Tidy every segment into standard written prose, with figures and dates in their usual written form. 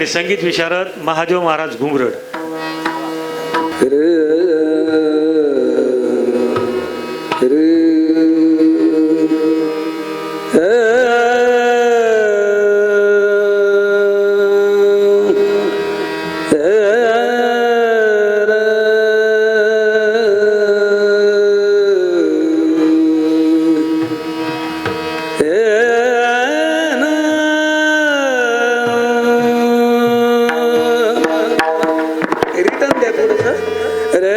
आणि संगीत विशारद महादेव महाराज घुंगरड. रिटर्न द्या थोडंसं.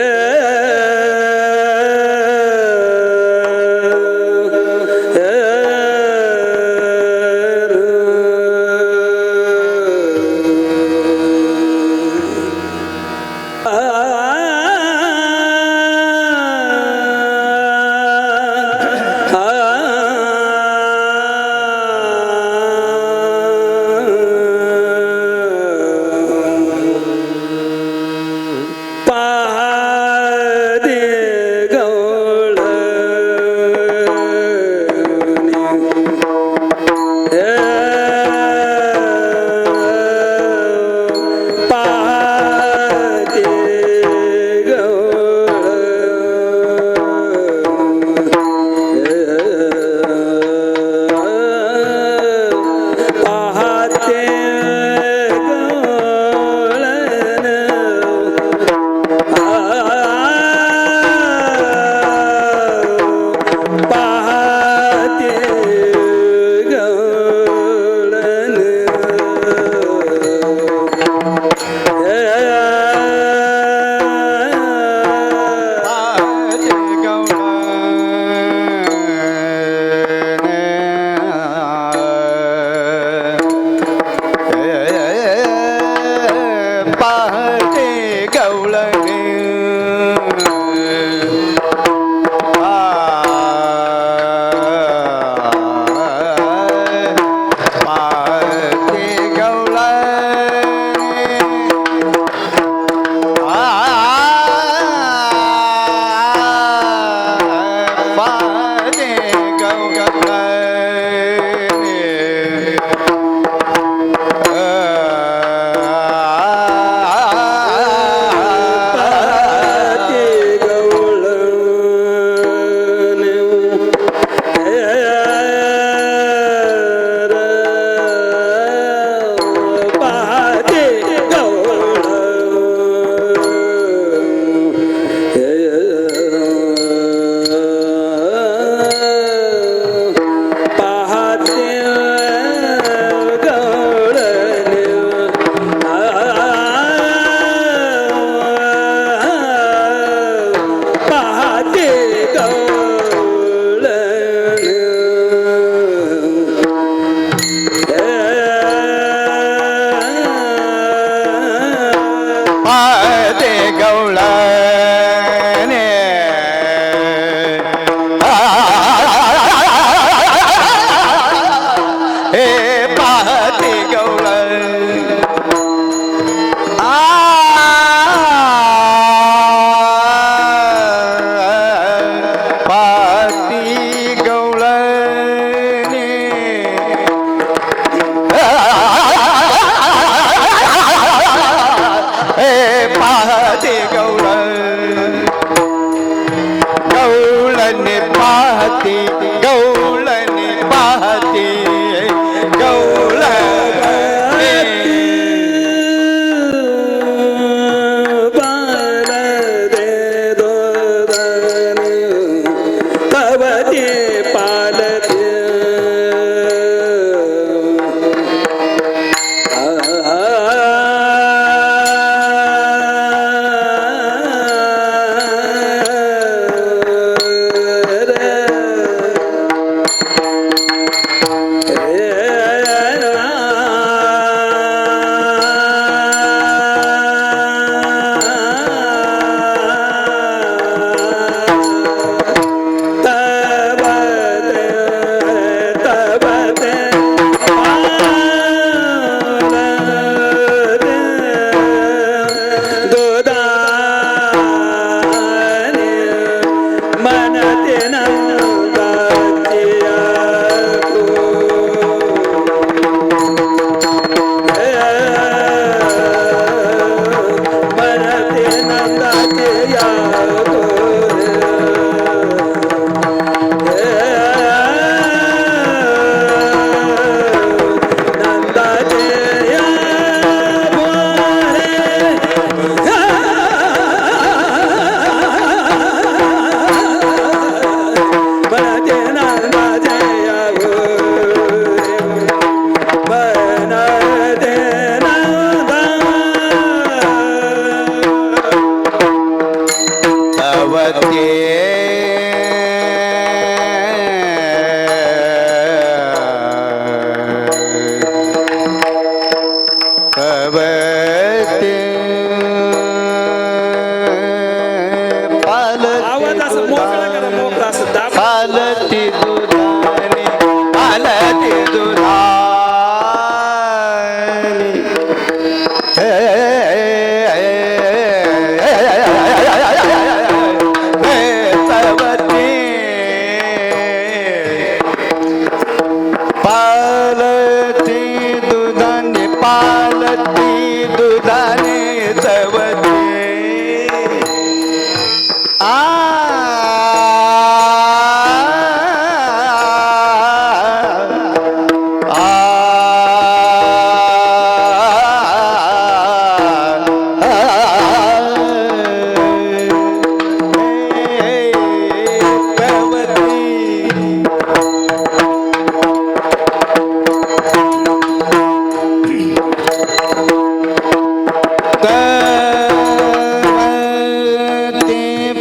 आवाज असं मोकळा करा, मोकळा असं दाब. पालती दुधाने पालती दुधाने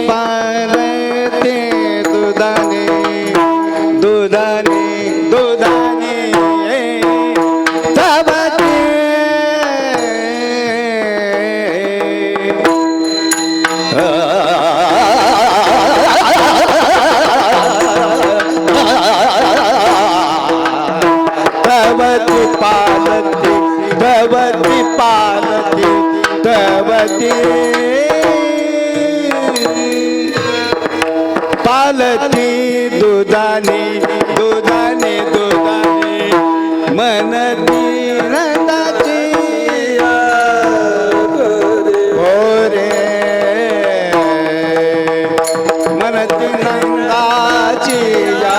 पालती दुधाने पालती दुधाने चवते भवती पालती भवती पालती दुधाने दुधाने दुधाने मनती नंदाची होरे मनती नंदाची या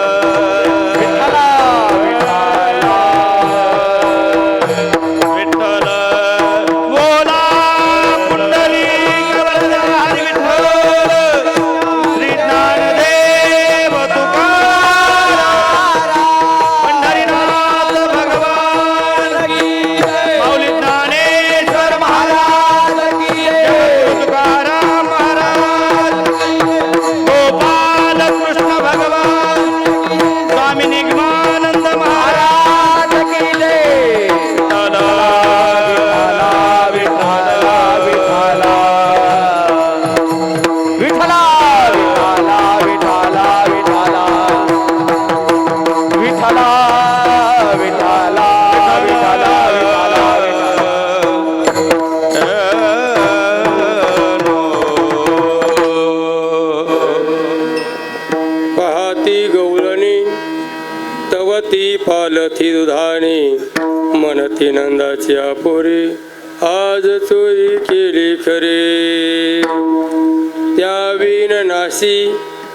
विठ्ठल विठ्ठल विठ्ठल बोला पुंडलिक वरदारी विठ्ठल श्री ज्ञानदेव तुकाराम पंढरीनाथ भगवान की जय माऊली ज्ञानेश्वर महाराज की जय तुकाराम महाराज गोपाल कृष्ण भगवान स्वामी निगमानंद महाराज की जय पाहती गौरणी तवती पालथी दुधाणी मनती नंदाची आपोरी आज चोरी केली खरे त्या विन नाशी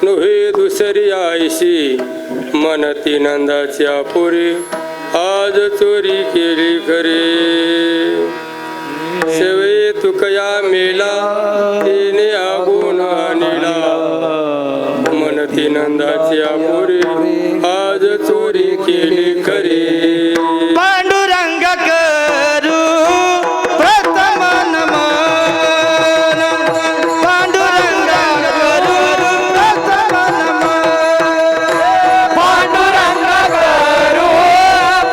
नोहे दुसरी आईशी मनती नंदाची आपोरी आज चोरी केली खरे सेवे तुकया मेला तिने आगून आणला मनती नंदाची आपुरी आज चोरी केली खरी पांडुरंग करू प्रथम नमन पांडुरंग करू प्रथम नमन पांडुरंग करू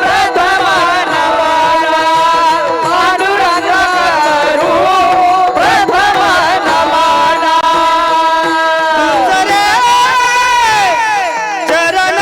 प्रथम नमन पांडुरंग करू प्रथम नमन चरण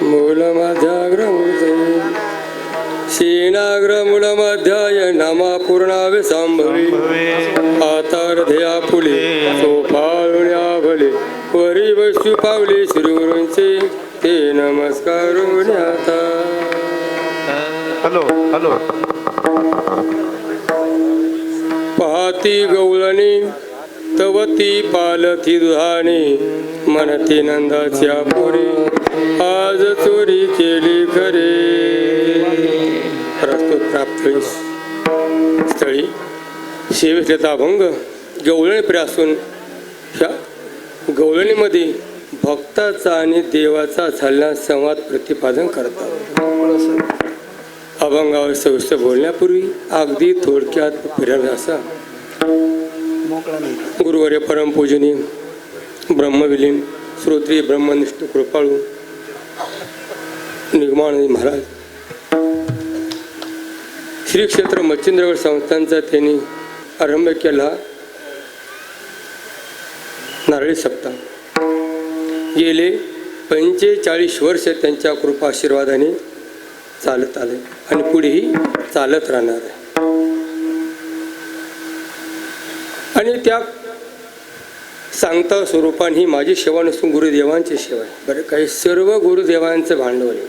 मूलमध्याग्रमूर्तये शीनाग्रमूलमध्याय नमा पूर्णावे संभवी आतारधया फुले सोपाळुण्या भले वरी वस्तू पावले श्रीगुरूंचे ते नमस्कार आता हॅलो हॅलो पाहती गवळणी तवती पालथी दुधाने मनती नंदाच्या पुरी आज चोरी केली खरे प्रस्तुत प्राप्त स्थळी सेवेतला अभंग गवळणी प्र्यासून ह्या गवळणीमध्ये भक्ताचा आणि देवाचा झालेला संवाद प्रतिपादन करतात. अभंगावर सविस्तर बोलण्यापूर्वी अगदी थोडक्यात फिरणार असा गुरुवर्य परमपूजनीय ब्रह्मविलीन श्रोत्री ब्रह्मनिष्ठ कृपाळू निगमानंद महाराज श्री क्षेत्र मच्छिंद्रगड संस्थांचा त्यांनी आरंभ केला. नारळी सप्ताह गेले 45 वर्ष त्यांच्या कृपा आशीर्वादाने चालत आले आणि पुढेही चालत राहणार आहे. आणि त्या सांगता स्वरूपाने ही माझी सेवा नसून गुरुदेवांची सेवा आहे. बरं काही सर्व गुरुदेवांचं भांडवल आहे.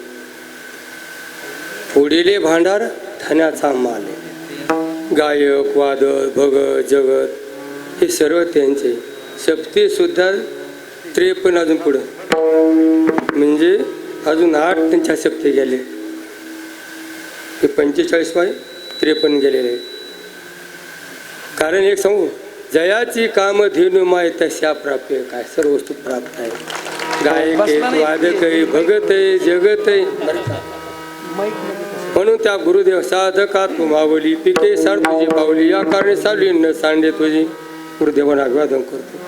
पुढीले भांडार धनाचा माल आहे. गायक वादक भगत जगत हे सर्व त्यांचे. सप्ते सुद्धा 53 अजून पुढं म्हणजे अजून 8 त्यांच्या सप्ते गेले. हे 45 बाय 53 गेलेले आहे. कारण एक सांगू जयाची काम धेनु माय तशा प्राप्य काय सर्व वस्तू प्राप्त आहे. गायक आहे वादक आहे भगत आहे जगत आहे. म्हणून त्या गुरुदेव साधका तू मावली पिके सार तुझी पावली या कारणे सावली न सांडे तुझी गुरुदेवांना अभिवादन करतो.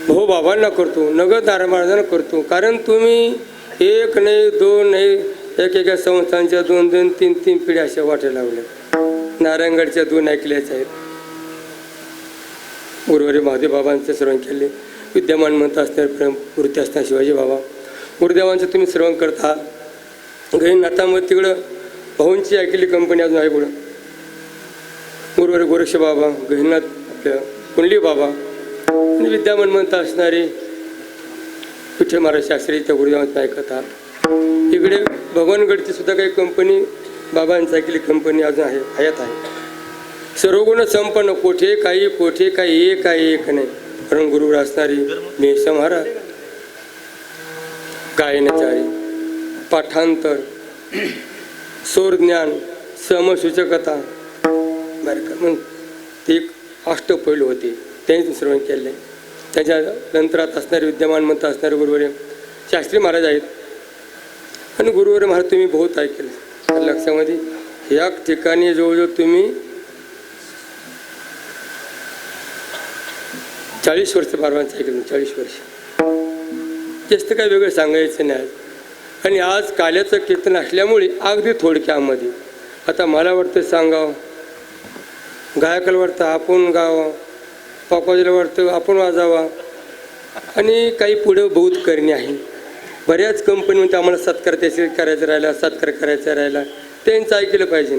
भाऊ बाबांना करतो नगद नारायण करतो. कारण तुम्ही एक नाही दोन नाही एकेका संस्थांच्या 2-2 3-3 पिढ्या अशा वाटे लावल्या. नारायणगडच्या 2 ऐकल्याच आहेत. गुरुवारी महादेव बाबांचं श्रवण केले. विद्यमान म्हणत असणारे मूर्ती असणार शिवाजी बाबा गुरुदेवांचं तुम्ही श्रवण करता. गहिनाथामध्ये तिकडं भाऊंची ऐकली कंपनी अजून आहे पुढं. गुरुवारी गोरक्ष बाबा गहिनाथ आपल्या कुंडली बाबा आणि विद्यमान म्हणत असणारे विठ्ठल महाराज शास्त्री त्या गुरुदेवांचं ऐकतात. इकडे भगवानगडची सुद्धा काही कंपनी बाबांची ऐकली कंपनी अजून आहे हयात आहे. सर्व गुण संपन्न कोठे काही एक आहे एक नाही. कारण गुरुवर असणारी मेष महाराज गायनाचारी पाठांतर स्वरज्ञान समसूचकता बरं का मग ते एक अष्टपैलू होते. त्यांनी श्रवण केले. त्याच्या नंतरात असणारे विद्यमान म्हणत असणारे गुरुवर शास्त्री महाराज आहेत. आणि गुरुवर महाराज तुम्ही बहुत ऐकले लक्षामध्ये ह्या ठिकाणी जवळजवळ तुम्ही 40 वर्ष बाबांचं ऐकलं. 40 वर्ष जास्त काही वेगळं सांगायचं नाही. आणि आज काल्याचं कीर्तन असल्यामुळे अगदी थोडक्यामध्ये आता मला वाटतं सांगावं गायकाला वाटतं आपण गावं पापाजीला वाटतं आपण वाजावा आणि काही पुढं बहुत करणे आहे. बऱ्याच कंपनीमध्ये आम्हाला सत्कार त्याचे करायचा राहिला सत्कार करायचा राहिला त्यांचं ऐकलं पाहिजे.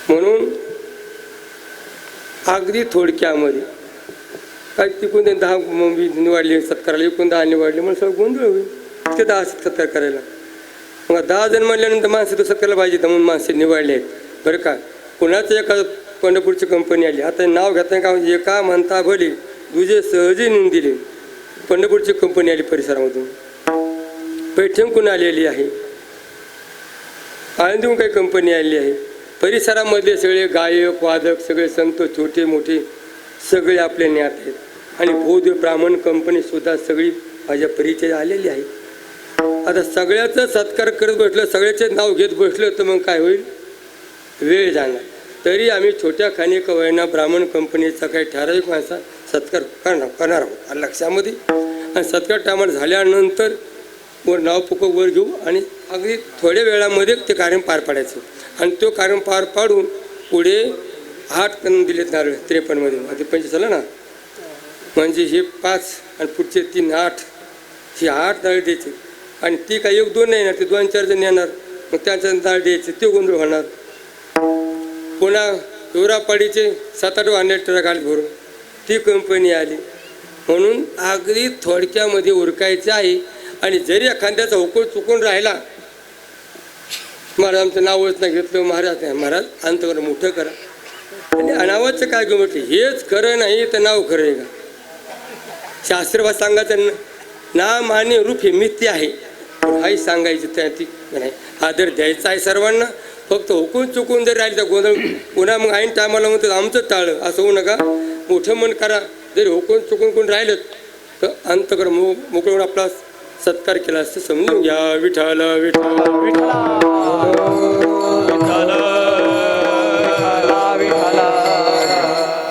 म्हणून अगदी थोडक्यामध्ये काय तिकून 10 निवडले सत्काराला एकूण 10 निवडले म्हणून सगळं गोंधळ होईल. ते 10 सत्कार करायला मग 10 जण म्हणल्यानंतर माणसं तर सत्कारला पाहिजे म्हणून माणसे निवडले आहेत. बरं का कुणाचं एका पंढरपूरची कंपनी आली. आता नाव घेता का एका म्हणता भले दुजे सहजी नेऊन दिले. पंढरपूरची कंपनी आली परिसरामधून. पैठणकडून आलेली आहे. आळंदीहून काही कंपनी आलेली आहे. परिसरामध्ये सगळे गायक वादक सगळे संत छोटे मोठे सगळे आपले ज्ञात आहेत. आणि बौद्ध ब्राह्मण कंपनी सुद्धा सगळी माझ्या परिचय आलेली आहे. आता सगळ्याचं सत्कार करत बसलं सगळ्याचे नाव घेत बसलं तर मग काय होईल वेळ जाणार. तरी आम्ही छोट्या खानिक वयना ब्राह्मण कंपनीचा काही ठराविक माणसा सत्कार करणार आहोत लक्षामध्ये. आणि सत्कार टायमाला झाल्यानंतर वर नाव पुकं वर घेऊ आणि अगदी थोड्या वेळामध्ये ते कार्य पार पाडायचं. आणि तो कार्य पार पाडून पुढे 8 करून दिलेत नारळ 53 मध्ये. आता 25 झालं ना म्हणजे हे 5 आणि पुढचे 3 8 ही 8 डाळ द्यायची आणि ती काय 1-2 नाही येणार, ती 2-4 जण येणार, मग त्यांच्या डाळ द्यायची, ते गोंधळ होणार. पुन्हा हिवरापाडीचे 7-8 वाहने ट्रक आले भरून, ती कंपनी आली. म्हणून अगदी थोडक्यामध्ये उरकायचं आहे. आणि जरी एखाद्याचा हुकूम चुकून राहिला, महाराज आमचं नावच नाही घेतलं, महाराज नाही, महाराज अंतकर मोठं करा. आणि अनावाचं काय घेऊन म्हटलं, हेच खरं नाही तर नाव खरं आहे का? शास्त्रभात सांगायचं नाम आणि रूप हे मिथ्य आहे, हाही सांगायचं त्या ती नाही. आदर द्यायचा आहे सर्वांना. फक्त हुकून चुकून जर राहिली तर गोंधळ पुन्हा मग ऐन टायमाला म्हणतात आमचं टाळं, असं होऊ नका. मोठं मन करा. जरी हुकून चुकून कोण राहिलं तर अंतकर मोकळून आपला सत्कार केला असं समजून घ्या. विठाला विठाला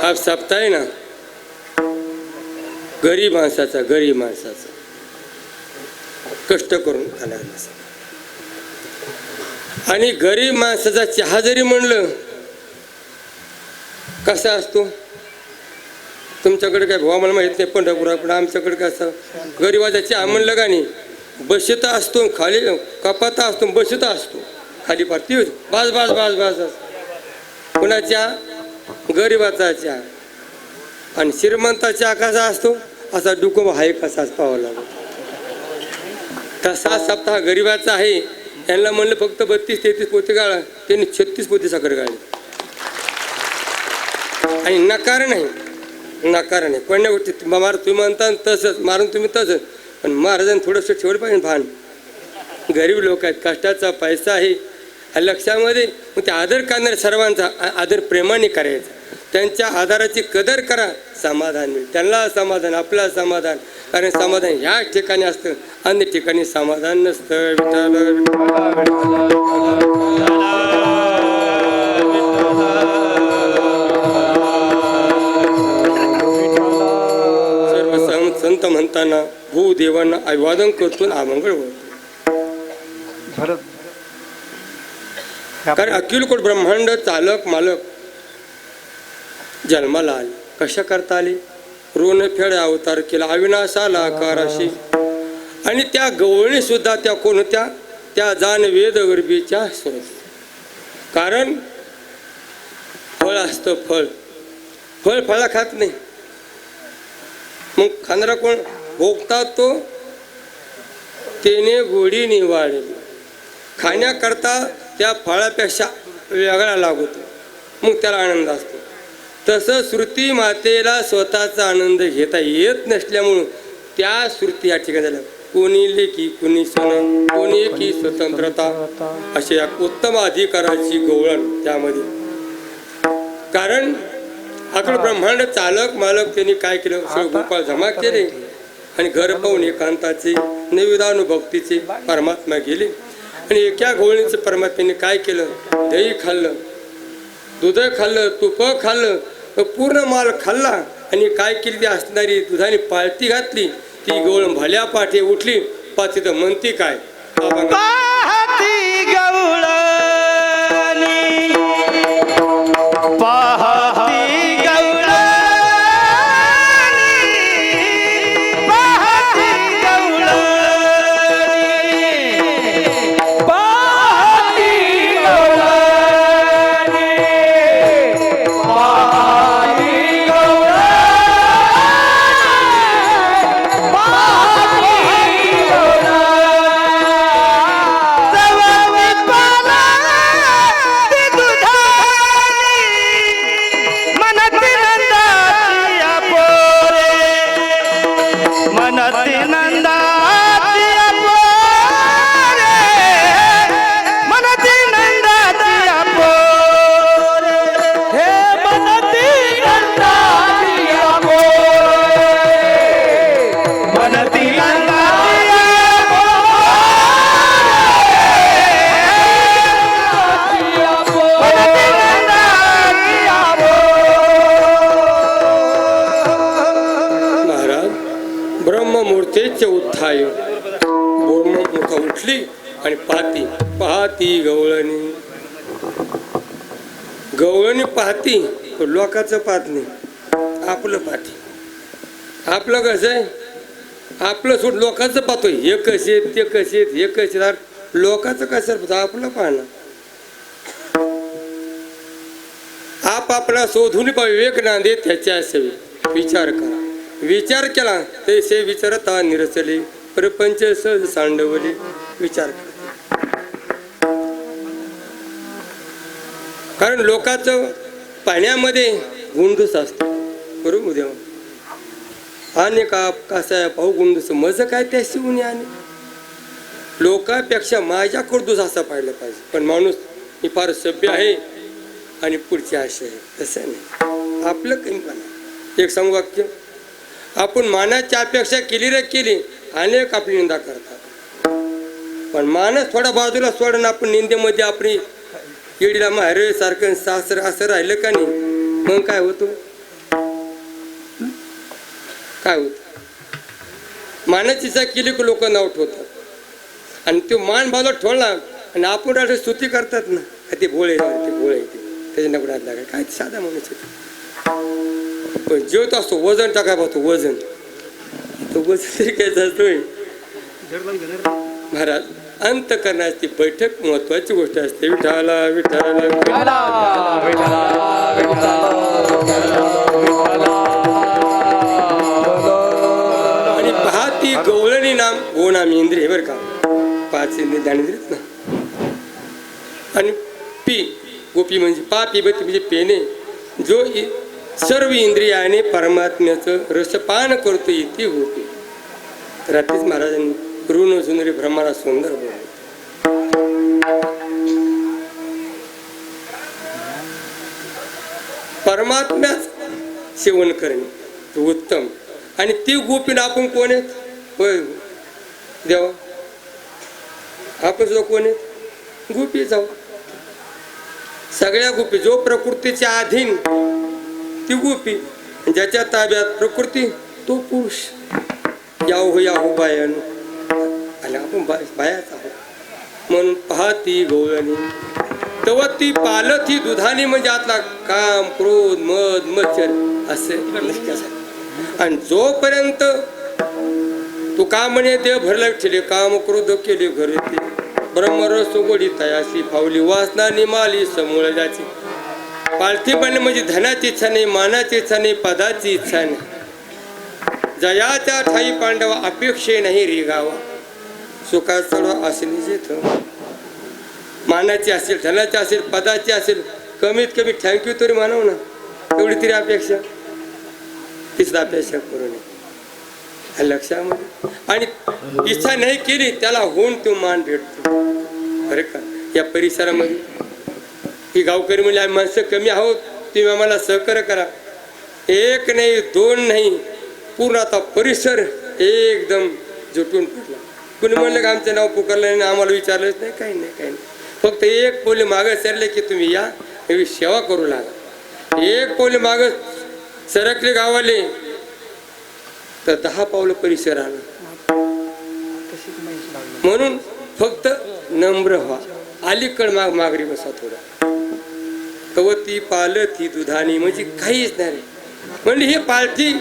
हा सप्ताह आहे ना गरीब माणसाचा कष्ट करून खाणार माणसा. आणि गरीब माणसाचा चहा जरी म्हणलं कसा असतो, तुमच्याकडे काय भावा मला माहित नाही पंढरपुरात, पण आमच्याकडे कसं गरीबाचा चहा म्हणलं का नाही, बसता असतो खाली, कपाता असतो बसता असतो खाली पारती बास बास बास बास. कुणाच्या गरीबाचा चहा. आणि श्रीमंताचा कसा असतो, असा डुकूम हाय कसाच पाहावा लागतो. तसा सप्ताह गरीबाचा आहे. यांना म्हणलं फक्त 32-33 पोते गाळा, त्यांनी 36 पोते साखर गाळली. आणि नकार नाही पण गोष्टी महाराज तुम्ही म्हणता तसंच मारून तुम्ही तसंच, पण महाराजांनी थोडंसं ठेवलं पाहिजे भान. गरीब लोक आहेत, कष्टाचा पैसा आहे लक्षामध्ये. मग ते आदर करणारे सर्वांचा आदर प्रेमाने करायचा. त्यांच्या आधाराची कदर करा, समाधान मिळेल. त्यांना समाधान, आपला समाधान. कारण समाधान ह्याच ठिकाणी असतं, अन्य ठिकाणी समाधान नसतं. सर्व संत म्हणताना भूदेवांना अभिवादन करतो, अमंगळ होतो. कारण अखिलकोट ब्रह्मांड चालक मालक जन्माला आले. कशा करता आले? ऋण फेड अवतार केला, अविनाशाला आकाराशी. आणि त्या गवळणी सुद्धा त्या कोणत्या, त्या जाण वेद गर्भीच्या सरस. कारण फळ असतं, फळ फळा खात नाही. मग खाणारा कोण? भोगता तो तेने गोडी निवाळली. खाण्याकरता त्या फळापेक्षा वेगळा लागतो, मग त्याला आनंद असतो. तसं श्रुती मातेला स्वतःचा आनंद घेता येत नसल्यामुळं त्या श्रुती या ठिकाणी झाल्या. कोणी लेखी, कोणी सण, कोणी एकी स्वतंत्रता, अशा या उत्तम अधिकाराची गवळण त्यामध्ये. कारण अखिल ब्रह्मांड चालक मालक त्यांनी काय केलं, गोपाळ जमा केले आणि घर पाहून एकांताचे नैवेदानुभक्तीचे परमात्मा गेले. आणि एका गवळणीचं परमात्म्याने काय केलं, दही खाल्लं, दूध खाल्लं, तूप खाल्लं, पूर्ण माल खाल्ला. आणि काय केली, ती असणारी दुधाने पाळती घातली. ती गवळ भल्या पाठी उठली. पाठी तर म्हणती काय, पाहती गवळणी, पाहती गवळणी, पाहती गवळणी, पाहती गवळणी, पाहती ब्रह्ममूर्तीचे उत्थाय. ब्रह्ममुख उठली आणि पाहती गवळणी. गवळणी पाहती, लोकांचं पाहत नाही, आपलं पाहती. आपलं कसं आहे, आपलं सोड लोकांचं पाहतो, हे कसे आहेत, ते कसे आहेत, हे कसे आहेत. लोकांचं कसं पाहतो, आपलं पाहणं. आपला शोधून पा विवेक नांदे त्याच्या सेवे विचार करा. विचार केला तैसे विचारता निरसले प्रपंच सहज सांडवले. विचार करा. कारण लोकांचं पाण्यामध्ये गुंडूस असतो, बरोबर देवा. आणि का कसा पाहू गुंडूस मज काय त्या शिवून आणि लोकांपेक्षा माझ्याकडं दुस असा पाहिलं पाहिजे. पण माणूस मी फार सभ्य आहे आणि पुढची आशा आहे, तसं नाही. आपलं कमीपणा. एक सांगू वाक्य, आपण मानाची अपेक्षा केली रे केली, अनेक आपली निंदा करतात. पण मानस थोडा बाजूला सोडून आपण निंदेमध्ये आपली येडीला माहेर सारखं सासर असं राहिलं का नाही, मग काय होतं, काय होतं. मानाची इच्छा केली की लोक नाव ठेवतात. आणि तो मान बाजूला ठेवला आणि आपण असे स्तुती करतात ना, ते भोळे ते भोळे ते त्याच्या नकडा लागाय काय साधा माणूस आहे. पण जेवत असतो वजन टाकाय पाहतो, वजन तो वजन तरी घ्यायचा असतोय. महाराज अंत करण्याची बैठक महत्वाची गोष्ट असते. विठाला विठाला आणि पहा ती गवळणी नाम गो नाम इंद्रिय बरं का, 5 इंद्रिय ज्ञानेंद्रियत ना. आणि पी गोपी म्हणजे पापी बती म्हणजे पेने, जो सर्व इंद्रियाने परमात्म्याचं रसपान करतो ती गोपी. रात्रीच महाराजांनी ऋण सुंदरी भ्रमाला सुंदर बोलले. परमात्म्याच सेवन करणे उत्तम. आणि ती गोपीनं आपण कोण आहेत, होय देवा, आपण सुद्धा कोण आहेत, गोपी जाऊ. सगळ्या गोपी, जो प्रकृतीच्या अधीन ती गोपी, ज्याच्या ताब्यात प्रकृती तो पुरुष. याहू बायानो, आणि आपण बायाच आहोत. म्हणून पहा ती गवळणी तव ती पालथी दुधाने, म्हणजे आतला काम क्रोध मद मच्छर असे. आणि जोपर्यंत तू का म्हणे देव भरला ठेले, काम क्रोध केले घरी ते ब्रह्मरस उघडी तयाशी फावली वासना निमाली समूळ जाची. पालथी बनणे म्हणजे धनाची इच्छा नाही, मानाची इच्छा नाही, पदाची इच्छा नाही. जयाच्या ठाई पांडवा अपेक्षे नाही रेगावा. सुखात सर्व असेल जेथ, मानाची असेल, धनाची असेल, पदाची असेल, कमीत कमी थँक्यू तरी मानव ना, एवढी तरी अपेक्षा. तीच अपेक्षा करू नये लक्षामध्ये. आणि इच्छा नाही केली त्याला होऊन तो मान भेटतो बरं का. या परिसरामध्ये ही गावकरी म्हणजे आम्ही माणसं कमी आहोत, तुम्ही आम्हाला सहकार्य करा. 1 नाही 2 नाही, पूर्ण आता परिसर एकदम जुटून पडला. कुणी म्हणलं का आमचं नाव पुकारलं नाही, आम्हाला विचारलंच नाही, काही नाही काही नाही. फक्त 1 पाऊल मागं सरले की तुम्ही या सेवा करू लागा. 1 पाऊल मागं सरकले गावाले तर 10 पावलं परिसर आला. म्हणून फक्त नम्र व्हा, अलीकड मागरी बसा थोडा. कवती पालथी दुधानी म्हणजे काहीच नाही. म्हणजे हे पालथी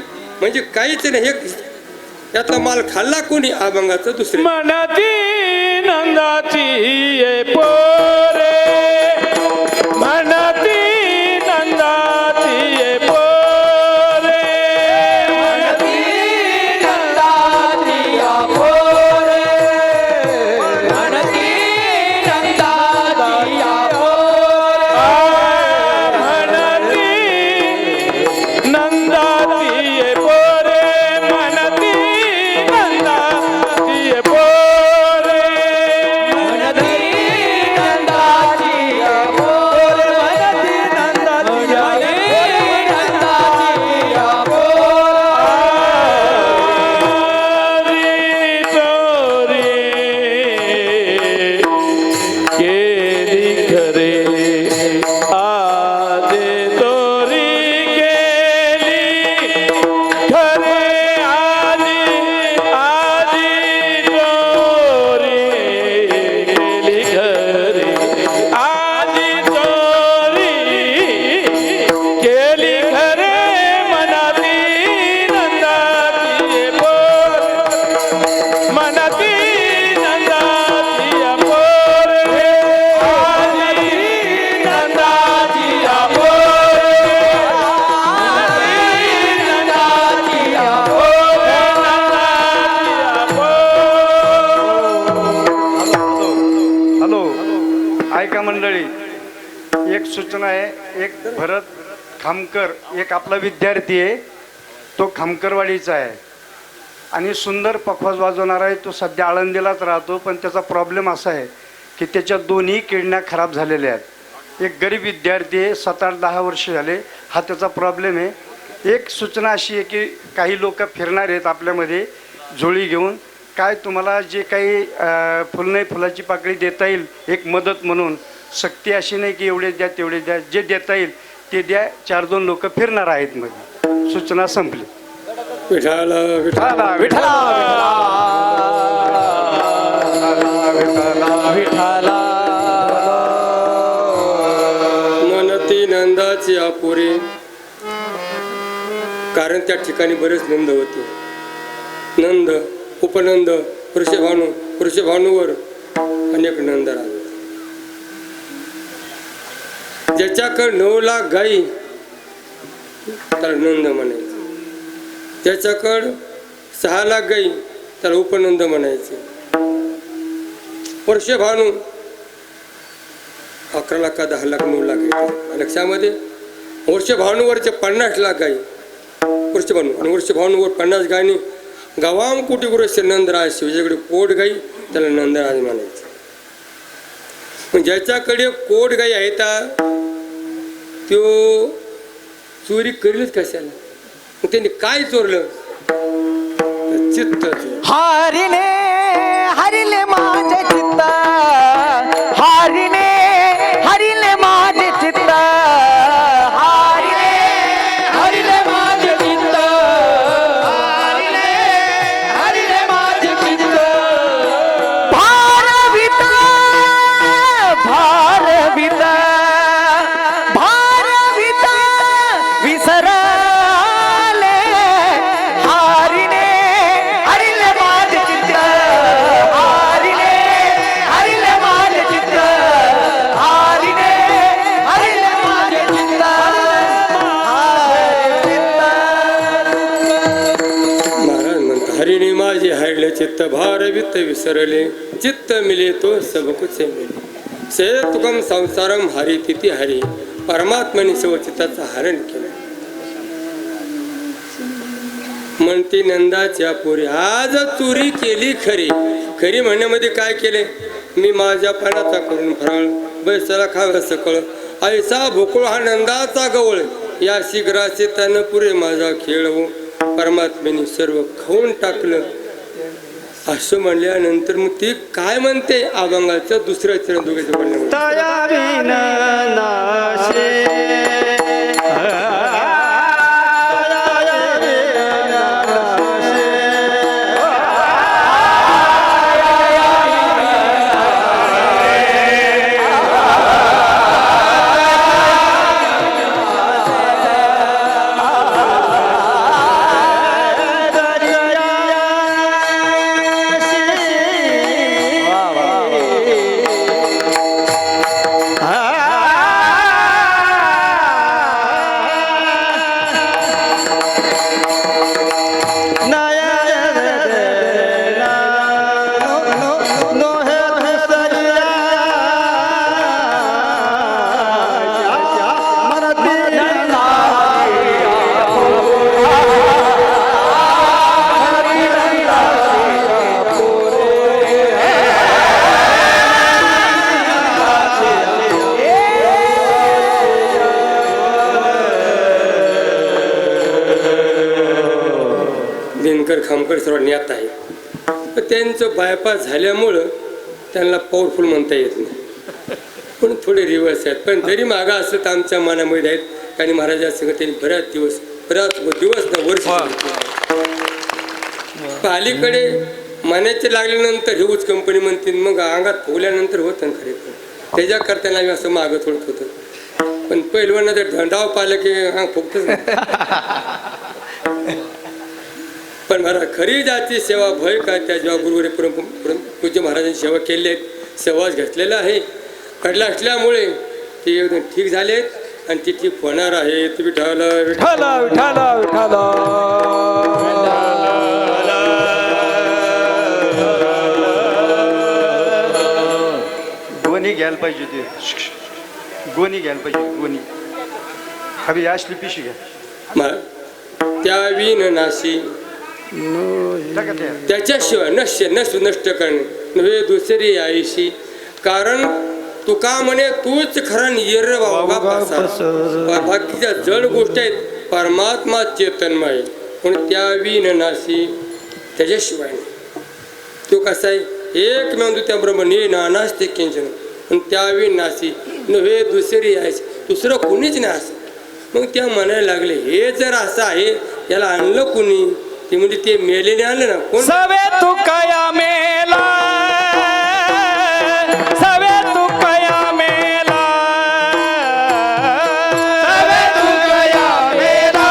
म्हणजे काहीच नाही. हे यातला माल खाल्ला कोणी, अभंगाचं दुसरे. मनती नंदाची ये पोरे, मनती नंदाची ये पोरे, मनती नंदाची या पोरे, मनती नंदाची या पोरे, मनती नंदाची ये पोरे, मनती नंदाची ये पोरे, मनती नंदाची सूचना आहे. एक भरत खामकर एक आपला विद्यार्थी आहे, तो खामकरवाडीचा आहे आणि सुंदर पखवाज वाजवणार आहे. तो सध्या आळंदीलाच राहतो, पण त्याचा प्रॉब्लेम असा आहे की त्याच्या दोन्ही किडण्या खराब झालेल्या आहेत. एक गरीब विद्यार्थी आहे, 7-8-10 वर्ष झाले, हा त्याचा प्रॉब्लेम आहे. एक सूचना अशी आहे की काही लोक फिरणार आहेत आपल्यामध्ये झोळी घेऊन, काय तुम्हाला जे काही फुलाची पाकळी देता येईल एक मदत म्हणून. सक्ती अशी नाही की एवढे द्या तेवढे द्या, जे देता येईल ते द्या. 4-2 लोक फिरणार आहेत मध्ये. सूचना संपली. विठाला विठाला विठ्ठला विठ्ठला मनती नंदाची अपुरी. कारण त्या ठिकाणी बरेच नंद होते. नंद, उपनंद, वृषभानूवर अनेक नंद राहत. ज्याच्याकडे 9 लाख गाई त्याला नंद म्हणायचे, ज्याच्याकडं 6 लाख गाई त्याला उपनंद म्हणायचे. वृषभानू 11 लाख का 10 लाख 9 लाख गाई लक्षामध्ये. वृषभानूवरचे 50 लाख गाई वृषभानू, आणि वृषभानूवर 50 गायनी गवाम कुटी गुरुश्री नंदराज. शिवजीकडे कोट गाई त्याला नंदराज म्हणायचे. पण ज्याच्याकडे कोट गाई आहेत तो चोरी करेलच कशाला. मग त्यांनी काय चोरलं? चित्त. हरिने हरिले माझे चित्त, हरिने हरिले माझे चित्त, हरिने हरिले माझे चित्त, हरिने हरिले माझे चित्त. भारवित भारवित भारवित विसरले, हरिने हरिले माझे चित्त, हरिने हरिले माझे चित्त, हरिने हरिले माझे चित्त, महाराज म्हणतात हरिणी माझे हरले चित्त, भारवित विसरले, चित्त मिले तो सब कुछ मिले. से तुकम संसारम हरी तिथी हरी. परमात्म्याने सर्व चित्ताचं हरण केलं. म्हणती नंदाच्या पोरी. आज चोरी केली खरी. खरी म्हणण्यामध्ये काय केले? मी माझ्या पाण्याचा करून फराळ, बैसाला खाव्या सकळ, ऐसा भोकळ हा नंदाचा गवळ, या शिखराचे तन पुरे माझा खेळ हो. परमात्म्याने सर्व खाऊन टाकलं असं म्हणल्यानंतर मग ती काय म्हणते? अभंगाचं दुसरं चरण दोघांचं म्हणणं. खामकर सर्व ज्ञात आहे. पण त्यांचं बायपास झाल्यामुळं त्यांना पॉवरफुल म्हणता येत नाही, पण थोडे रिवर्स आहेत. पण जरी मागा असलं तर आमच्या मनामध्ये आहेत. आणि महाराजांसंग त्यांनी बऱ्याच दिवस ना वर्ष अलीकडे मान्याचे लागल्यानंतर हेच कंपनी म्हणतील, मग अंगात फुगल्यानंतर होतं खरे. पण त्याच्याकरता आम्ही असं मागं थोडत होतं. पण पहिलवांना जर डाव पाहिलं की अंग फुगतच नाही. पण महाराज खरी जाती सेवा भय काय. त्या जेव्हा गुरुवारी पूज्य महाराजांची सेवा केली आहे, सहवास घेतलेला आहे, कडला असल्यामुळे ते एकदम ठीक झालेत आणि ती ठीक होणार आहे. तुम्ही विठाला विठाला विठाला विठाला. ध्वनी घ्यायला पाहिजे ते. गोणी घ्यायला पाहिजे गोणी. हवी असली पिशवी घ्या. त्या विन नाशी टाका त्या. त्याच्याशिवाय नष्ट करणे नव्हे दुसरी आईशी. कारण तुका म्हणे तूच खरा येर बाकीच्या जड गोष्टी आहेत. परमात्मा चेतनमय पण त्या विन नाशी त्याच्याशिवाय नाही. तो कसा आहे एक मेंदू त्या ब्रह्मणे नानास्ते किंचन पण त्या विन नाशी नव्हे दुसरी आईशी. दुसरं कुणीच नाही असं. मग त्या म्हणायला लागले हे जर असं आहे याला आणलं कुणी. ते म्हणजे ते मेलेने आणलं ना कोण. सवे तू कया मेला सवे तू कया मेला सवे तू कया मेला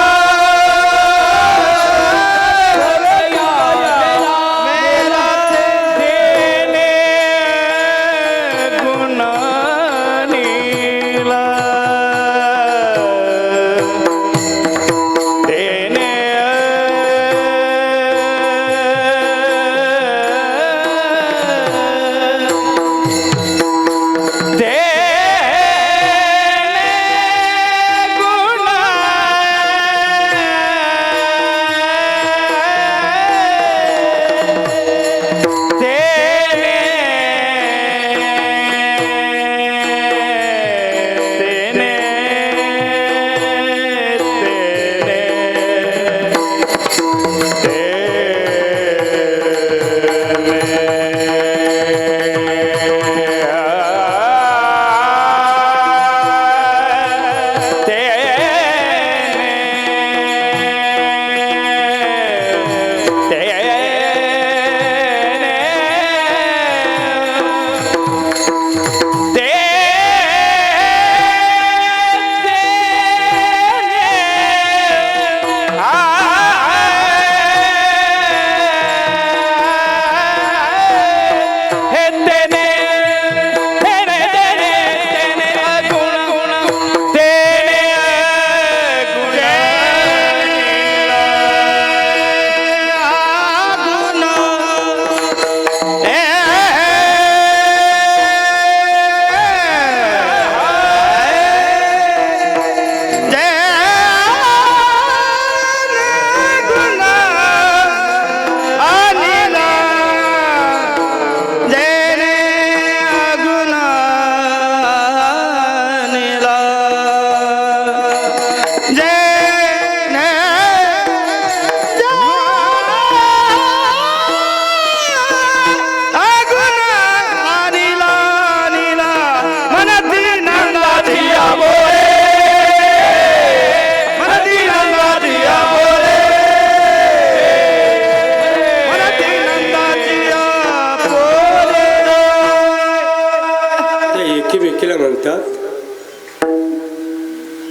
सवे कया मेला देने गुण नीला देने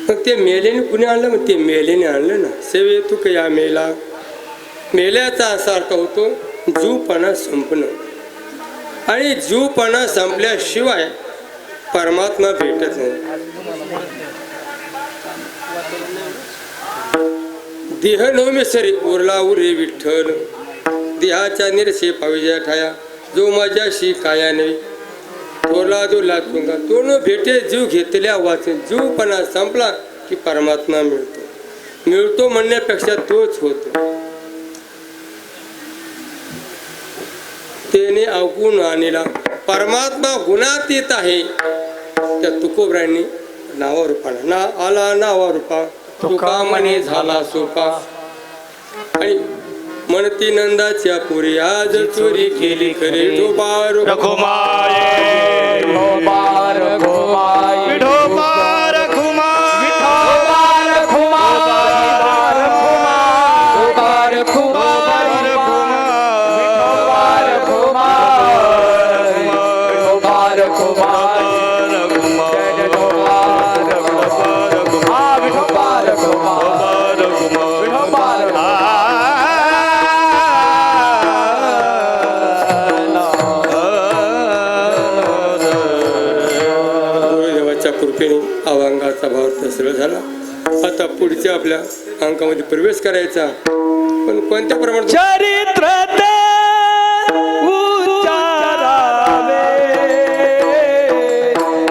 मग ते मेलेने कुणी आणलं. मग ते मेलेने आणलं ना. सेवे तू या मेला. मेल्याचा असा अर्थ होतो जीवपणा संपणं. आणि जीवपणा संपल्याशिवाय परमात्मा भेटत नाही. देह नवमेसरी उरला उरे विठ्ठल. देहाच्या निरसे पाविजा ठाया जो माझ्याशी काया नाही. थोरला दुला तुंगा तो न भेटे जीव घेतल्या वाचन. जीवपणा संपला की परमात्मा मिळतो म्हणण्यापेक्षा तोच होतो. त्याने अवगुण आणला. परमात्मा गुणात येत आहे. त्या तुकोबरांनी नावा रूपाला ना आला नावा रूपा तुका म्हणे झाला सोपा. आणि म्हणती नंदाच्या पुरी आज चोरी केली करे ढोबार रघुमाये ढोबार घुमाये ढोबार घुमाये ढोबार घुमाये ढोबार घुमाये ढोबार घुमाये ढोबार अभंगाचा भाव सरळ झाला. आता पुढच्या आपल्या अंकामध्ये प्रवेश करायचा. पण कोणत्या प्रमाणात चरित्र उच्चारावे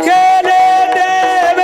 केले देवाने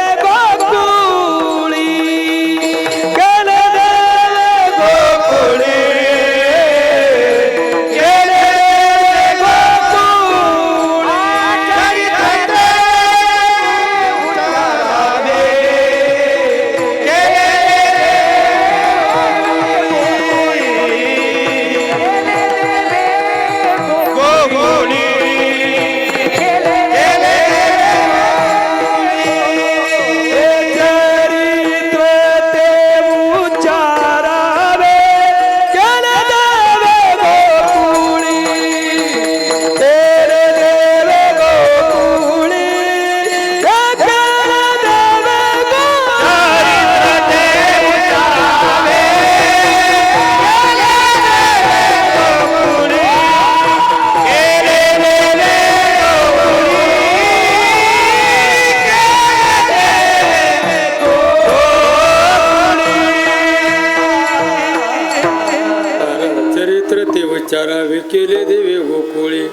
करावे केले देवे गोकुळे.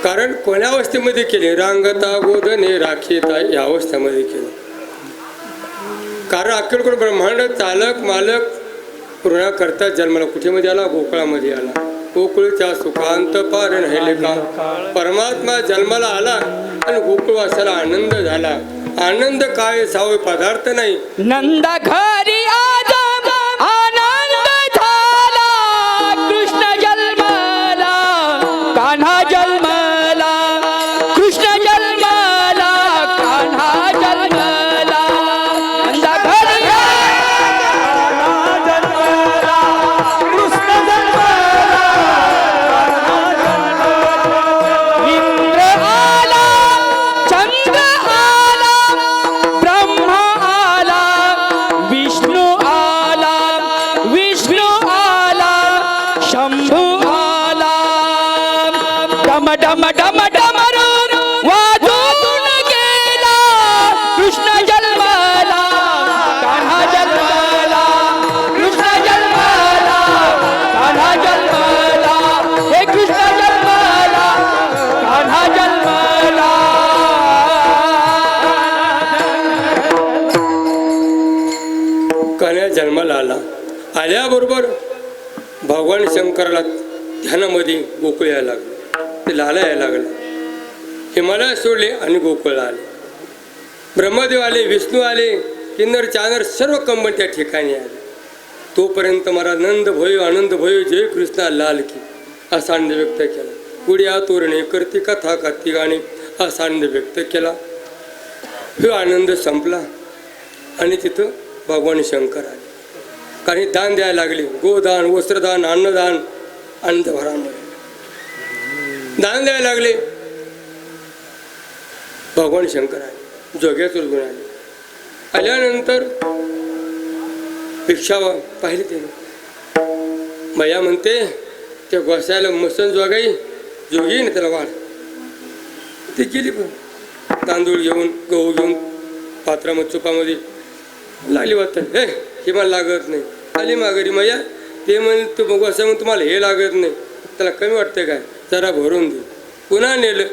कारण कोण्या अवस्थेमध्ये केले? रांगता गोधने राखीता या अवस्थेमध्ये केले. कारण अक्कलकोट ब्रह्मांड चालक मालक ऋणा करता जन्माला कुठे मध्ये आला? गोकुळामध्ये आला. गोकुळच्या सुखांत पार राहिले का? परमात्मा जन्माला आला आणि गोकुळवासाला आनंद झाला. आनंद काय सावे पदार्थ नाही. नंद घरी आज आनंद झाला, कृष्ण जन्मला, कान्हा जन्मला, कृष्ण जन्मला, कान्हा जन्मला. नंद घरी इंद्र आला, चंद्र आला, ब्रह्मा आला, विष्णू आला, विष्णू आला, शंभू आला. डम डम डम डमरून वाजून गेला, कृष्ण जन्मला, कान्हा जन्मला, कृष्ण जन्मला, कान्हा जन्मला, हे कृष्ण जन्मला, कान्हा जन्मला. कान्हा जन्माला आला. आल्याबरोबर भगवान शंकराला ध्यानामध्ये गोकुळ यायला लागलं. ते लाला यायला लागलं. हिमालय सोडले आणि गोकुळला आले. ब्रह्मदेव आले, विष्णू आले, किन्नर चानर सर्व कंबन त्या ठिकाणी आले. तोपर्यंत मला नंद भयो आनंद भयो जय कृष्णा लाल की असा आनंद व्यक्त केला. गुढ्या तोरणे करती कथा काती गाणे असा आनंद व्यक्त केला. हा आनंद संपला आणि तिथं भगवान शंकर आले. काही दान द्यायला लागले. गोदान, वस्त्रदान, अन्नदान, आनंद भरामध्ये दान द्यायला लागले. भगवान शंकर आले. जोग्यातून गुण आले. आल्यानंतर भिक्षा पाहिली त्याने. मैया म्हणते त्या गोसायला मसन जोगाई जोगी ना त्याला वाढ. ती गेली पण तांदूळ घेऊन गहू घेऊन पात्रामध्ये चुपामध्ये लागली वाटतं. हे मला लागत नाही. आली माघारी मैया. ते म्हण तू बघू असं म्हणून तुम्हाला हे लागत नाही, त्याला कमी वाटतं काय, जरा भरून दे. पुन्हा नेलं.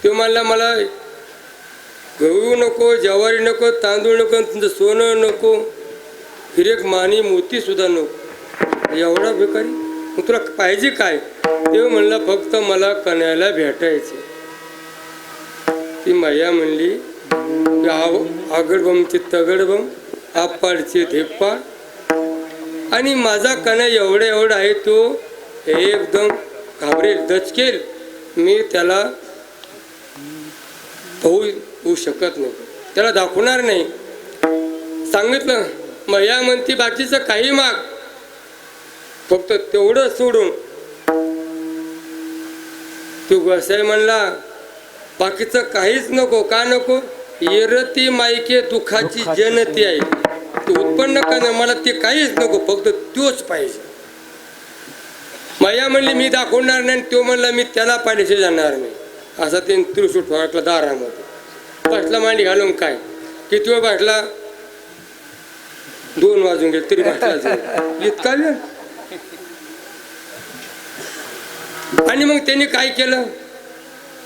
तो म्हणला मला गहू नको, ज्वारी नको, तांदूळ नको, तुमचं सोनं नको, हिरेक मानी मोती सुद्धा नको. एवढा भिकारी, मग तुला पाहिजे काय? ते म्हणला फक्त मला कन्याला भेटायचे. ती मैया म्हणली आगडबमची तगडबम, आपाडचे धेप्पा, आणि माझा कन्या एवढा आहे तो एकदम घाबरेल, दचकेल. मी त्याला होऊ शकत नाही, त्याला दाखवणार नाही. सांगितलं. मैया म्हणती बाकीचं काही माग, फक्त तेवढं सोडून. तू गोसाई म्हणला बाकीचं काहीच नको. का नको? येरती मायके दुःखाची जनती आहे. तू उत्पन्न कर, मला ते काहीच नको, फक्त तोच पाहिजे. मैया म्हणली मी दाखवणार नाही. तो म्हणला मी त्याला पाहिल्याशिवाय जाणार नाही. असा ते त्रिसूट फाटला दारामध्ये. बसला मांडी घालून. काय किती वेळ बसला? 2 वाजून गेले तरी बसला. इतका वेळ. आणि मग त्यांनी काय केलं?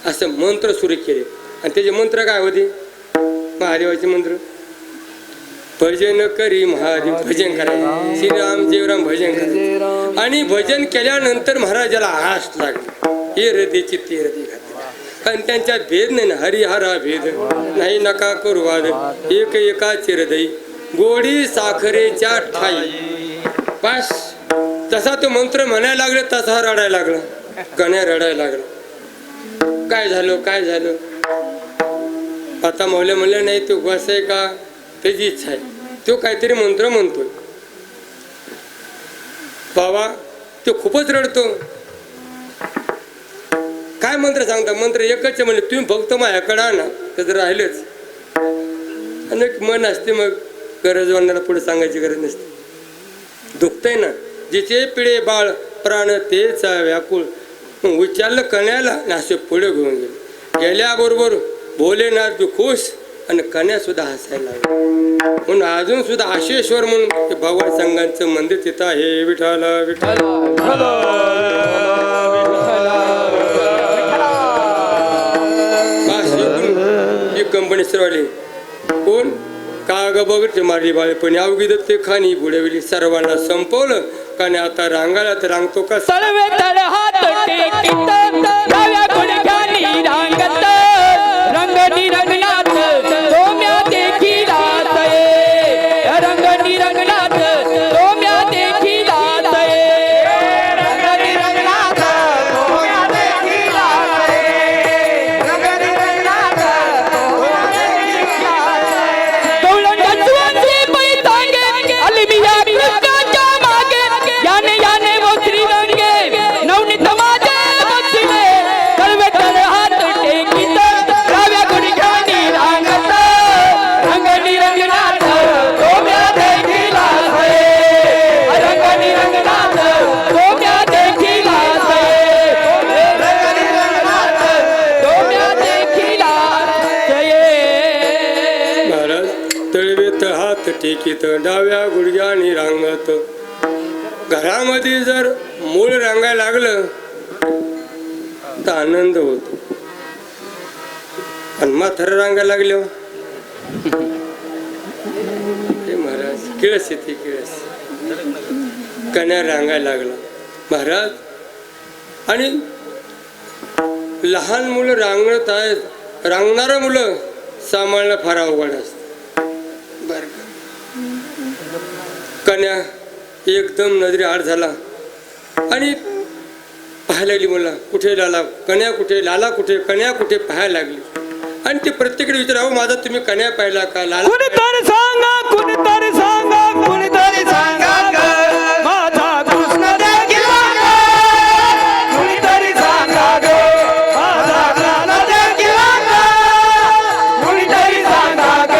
असं मंत्र सुरू केले. आणि त्याचे मंत्र काय होते? महादेवाचे मंत्र. भजन करी महादेव, भजन करायचे. श्रीराम जयराम भजन करायचे. आणि भजन केल्यानंतर महाराजाला आस लागली. हे हृदयची ते हृदय घातली. कारण त्यांच्यात भेद नाही ना. हरिहरा भेद नाही नका करू वाद, एक एकाचे हृदय गोडी साखरेच्या ठाई. बस तसा तो मंत्र म्हणायला लागला तसा रडायला लागला. गण्या रडायला लागला. काय झालं काय झालं? आता मौल्या म्हणलं नाही तो बस आहे का, त्याची इच्छा आहे. तो काहीतरी मंत्र म्हणतोय. बाबा तो खूपच रडतो. काय मंत्र सांगता? मंत्र एकच म्हणले, तुम्ही फक्त माझ्याकडे आणा, तर राहिलेच. अनेक मन असते, मग गरजवानाला पुढे सांगायची गरज नसते. दुखतंय ना. जिचे पिढे बाळ प्राण तेच व्याकुळ. मग विचारलं कण्याला, असे पुढे घेऊन गेले. गेल्याबरोबर भोलेनाथ बी खुश आणि कन्या सुद्धा हसायला लागला. म्हणून अजून सुद्धा आशेश्वर म्हणून ते भगवान संघांचं मंदिर तिथं आहे. विठ्ठल विठ्ठल ही कंपनी सरवली कोण का ग बघते मारली बाळपणी अवघी ते खाणी बुडविली सर्वांना संपवलं काने आता रांगाला तर रांगतो का सर्वे तळ हात टेकीत डाव्या गुडघ्यानी रांगत रंगनी रंगनाथ तोम्या देखी लातये रंगनी रंगनाथ तोम्या देखी लातये रंगनी रंगनाथ तोम्या देखी लातये रंगनी रंगनाथ तोम्या देखी लातये दौलंड सुवंशी पैतांगे अलमिया कृष्णाच्या मागे याने याने वो श्रीरंगे नवनीत माझे बसले सर्वे तळ हात टेकीत डाव्या गुडघ्यानी रांगत रंगनी रंगनाथ तोम्या देखी लातये रंगनी रंगनाथ तोम्या देखी लातये रंगनी रंगनाथ तोम्या देखी लातये. महाराज तळवेत हात टेकीत डाव्या गुडघ्यानी रांगत. घरामध्ये जर मूळ रांगायला लागलं तर आनंद होतो आणि म्हातारं रांगायला लागलं हे महाराज किळस येते किळस. कन्या रांगायला लागला महाराज आणि लहान मुलं रांगत आहेत. रांगणारं मुलं सांभाळणं फार अवघड असतं बर का. कन्या एकदम नजरे आड झाला आणि पाहायला लागली मला कुठे लाला कन्या कुठे लाला कुठे कन्या कुठे पाहायला लागली आणि ते प्रत्येकडे विचारावं माझा तुम्ही कन्या पाहिला का लाला कुणीतरी सांगा कुणीतरी सांगा कुणीतरी सांगा ग माझा कृष्ण देखील ग कुणीतरी सांगा ग माझा लाला देखील ग कुणीतरी सांगा ग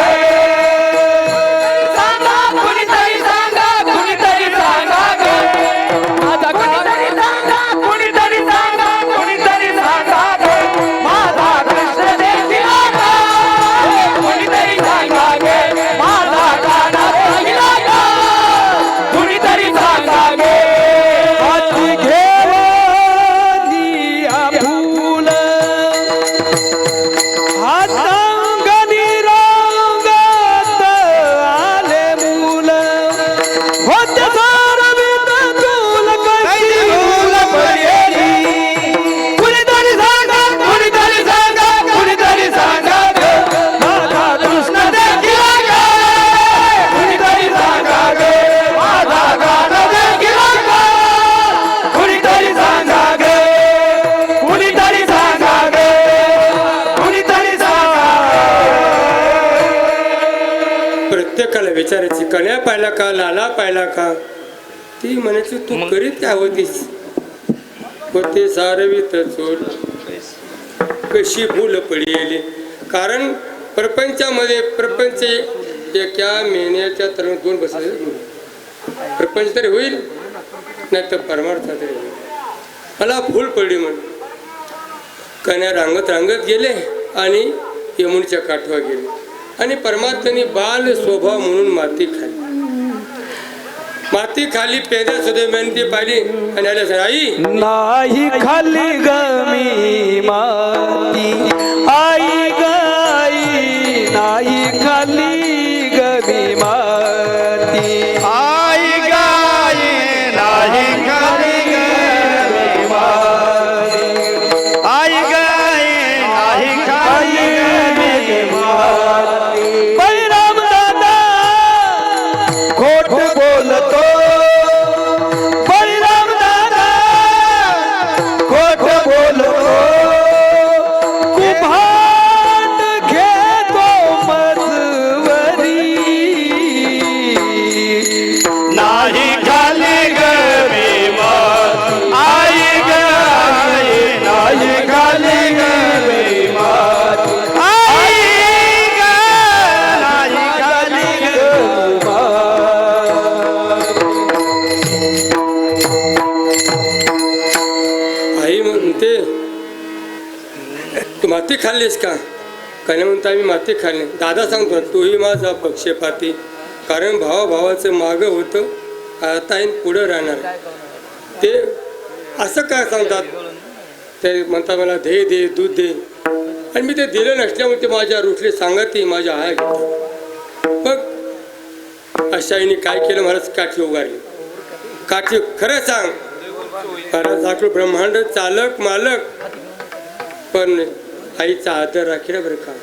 सांगा कुणीतरी सांगा कुणीतरी सांगा ग माझा कुणीतरी सांगा कुणीतरी सांगा कुणीतरी सांगा ग माझा कृष्ण देखील ग कुणीतरी सांगा ग माझा काना राहिला ग कुणीतरी सांगा ग हाती घेऊनी फूल हातांगणी रंगत आले मूल होते सारवीत चूल कशी फूल पडली कुणीतरी सांगा कुणीतरी सांगा कुणीतरी सांगा ग माझा कृष्ण देखील ग कुणीतरी सांगा ग माझा गाणं देखील ग कुणीतरी सांगा ग कुणीतरी सांगा ग कुणीतरी सांगा. प्रत्येकाला विचारायची कन्या पाहिला का लाला पाहिला का ती म्हणायची तू करीत काय होतीस होते सारवीत चोर कशी फुल पडली. कारण प्रपंचामध्ये प्रपंच एका महिन्याच्या तर दोन बसायचे प्रपंच तरी होईल नाही तर परमार्थ तरी होईल. मला फुल पडली म्हणून कन्या रांगत रांगत गेले आणि यमुनेच्या काठवा गेले आणि परमात्म्याने बाल स्वभाव म्हणून माती खाली माती खाली पेद्या सुद्धा मेहनती पाहिली आणि आल्या सर आई नाही खाली गमी माती आई गाई नाही खाली गमी माती आई गाई नाही खाली गमी माती आई गाई नाही खाली गमी माती. बैराम दादा खोट बोलतो बळीराम दादा खोट बोलतो कुभांड घेतो मजवरी नाही खाली गमी मात आई गाई नाही खाली गमी मात आई गाई नाही खाली गमी मात. आई म्हणते तू माती खाल्लीस का कन्या म्हणतो आम्ही माती खाल्ली. दादा सांगतो तोही माझा पक्षपाती, कारण भावाभावाचं मागं होतं आता आहे पुढं राहणार. ते असं काय सांगतात, ते म्हणतात मला दे दूध दे, आणि मी ते दिलं नसल्यामुळे ते माझ्या रुठले सांगते माझ्या आया घेतात. मग अशाईने काय केलं, महाराज काठी उगारली. काठी खरं सांग महाराज आपलं ब्रह्मांड चालक मालक, पण आईचा आदर राखील बरं का.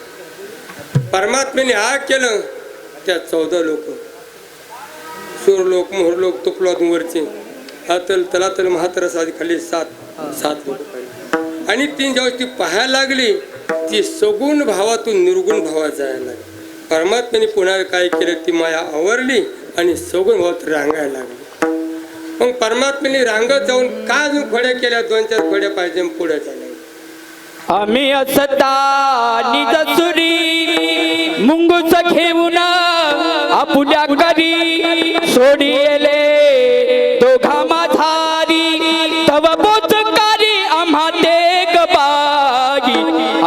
परमात्म्याने हा केलं त्या 14 लोक, सूरलोक मोहरलोक तुपलोक वरचे हातल तलातल महातरस आधी खाली 7 लोक. आणि ती जेव्हा ती पाहायला लागली ती सगुण भावातून निर्गुण भावात जायला लागली. परमात्म्याने पुन्हा काय केलं, ती माया आवरली आणि सगुण भावात रांगायला लागली. मग परमात्म्याने रांगत जाऊन का अजून खोड्या केल्या, 2-4 खोड्या पाहिजे पुढे झाल्या. आम्ही असता निजसुरी मुंगूस घेऊन आपुल्या करी सोडिले दोघा माझारी तव बोचकारी आम्हा ते गबाई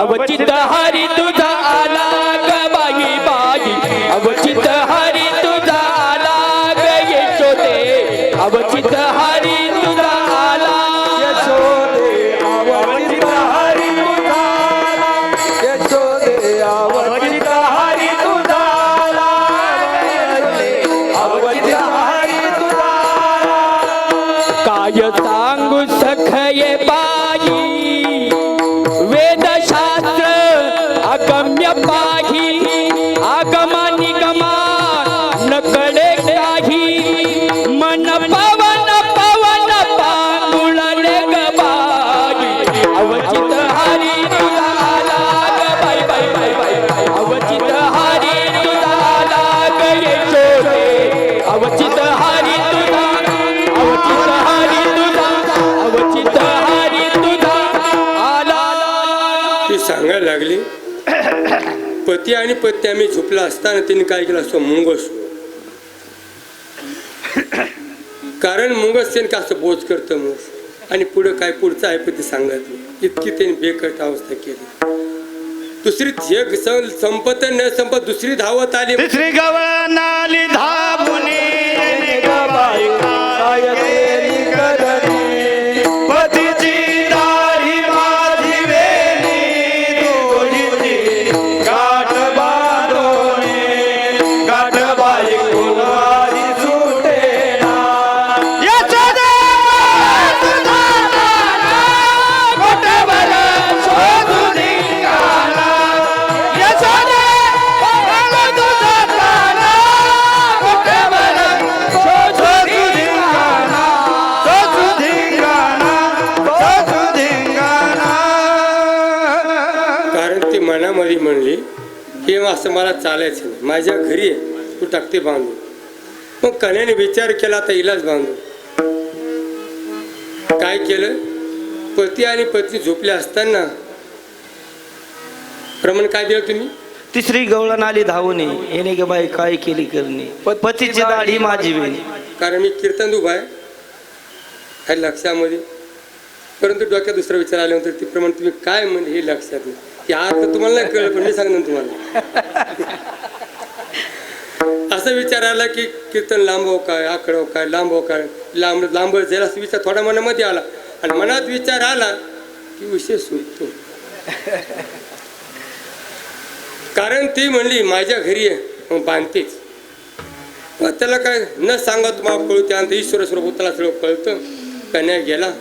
अवचित हरी तुझा आला गबाई बाई अवचित हरी तुझा आला ग यशोदे अवचित हरी तुझा आला यशोदे अवचित हरी तुझा आला, यशोदे अवचित हरी तुझा आला, अवचित हरी तुझा आला. काय सांगू सखये बाई वेदशास्त्र अगम्य पाही आगमा निगमा नकडे काही मन पवन पवन पांगुळले गबाई अवचित हरी तुझा आला ग बाई बाई बाई बाई अवचित हरी तुझा आला ग यशोदे अवचित हरी तुझा अवचित हरी तुझा अवचित हरी तुझा आला. ती सांगायला लागली पती आणि पत्नी आम्ही झोपला असताना तिने काय केलं असं मुंगस, कारण मुंगस त्याने का असं बोच करतं मग, आणि पुढं काय पुढचं आहे पण ते सांगत नाही. इतकी त्यांनी बेकट अवस्था केली. दुसरी जग संपत न संपत दुसरी धावत आली. तिसरी गवळणाली धावुनी गबाई काय केली गरणी, पतीची दाढी माझी वेणी दोघीची गाठ बांधोने, गाठ बाई कुणारी सुटेना. यशोदे तुझा आला, मोठ्यावर शोधू धिंगाणा. यशोदे तुझा आला, मोठ्यावर शोधू धिंगाणा, शोधू धिंगाणा, शोधू धिंगाणा. कारण ती मनामध्ये म्हणली की असं मला चालायचं नाही, माझ्या घरी आहे, तू टाकते बांधू. मग कन्याने विचार केला आता इलाज बांधू. काय केलं, पती आणि पत्नी झोपल्या असताना प्रमाण काय दिलं तुम्ही, तिसरी गवळण आली धावणे येणे ग बाई काय केली करणे, पतीची दाढी माझी वेणी. कारण मी कीर्तन उभा आहे ह्या लक्षामध्ये, परंतु डोक्यात दुसरा विचार आल्यानंतर ती प्रमाण तुम्ही काय म्हणजे हे लक्षात नाही. या अर्थ तुम्हाला नाही कळलं पण मी सांगणार तुम्हाला. असं विचार आला की कीर्तन लांबव काय आकडव काय लांबव काय लांब जाईल असं विचार थोडा मनामध्ये आला, आणि मनात विचार आला की विषय सुटतो. कारण ती म्हणली माझ्या घरी आहे मग बांधतेच. मग त्याला काय न सांगा तुम्हाला कळू, त्यानंतर ईश्वर स्वरूप त्याला सगळं कळतं. कन्या गेला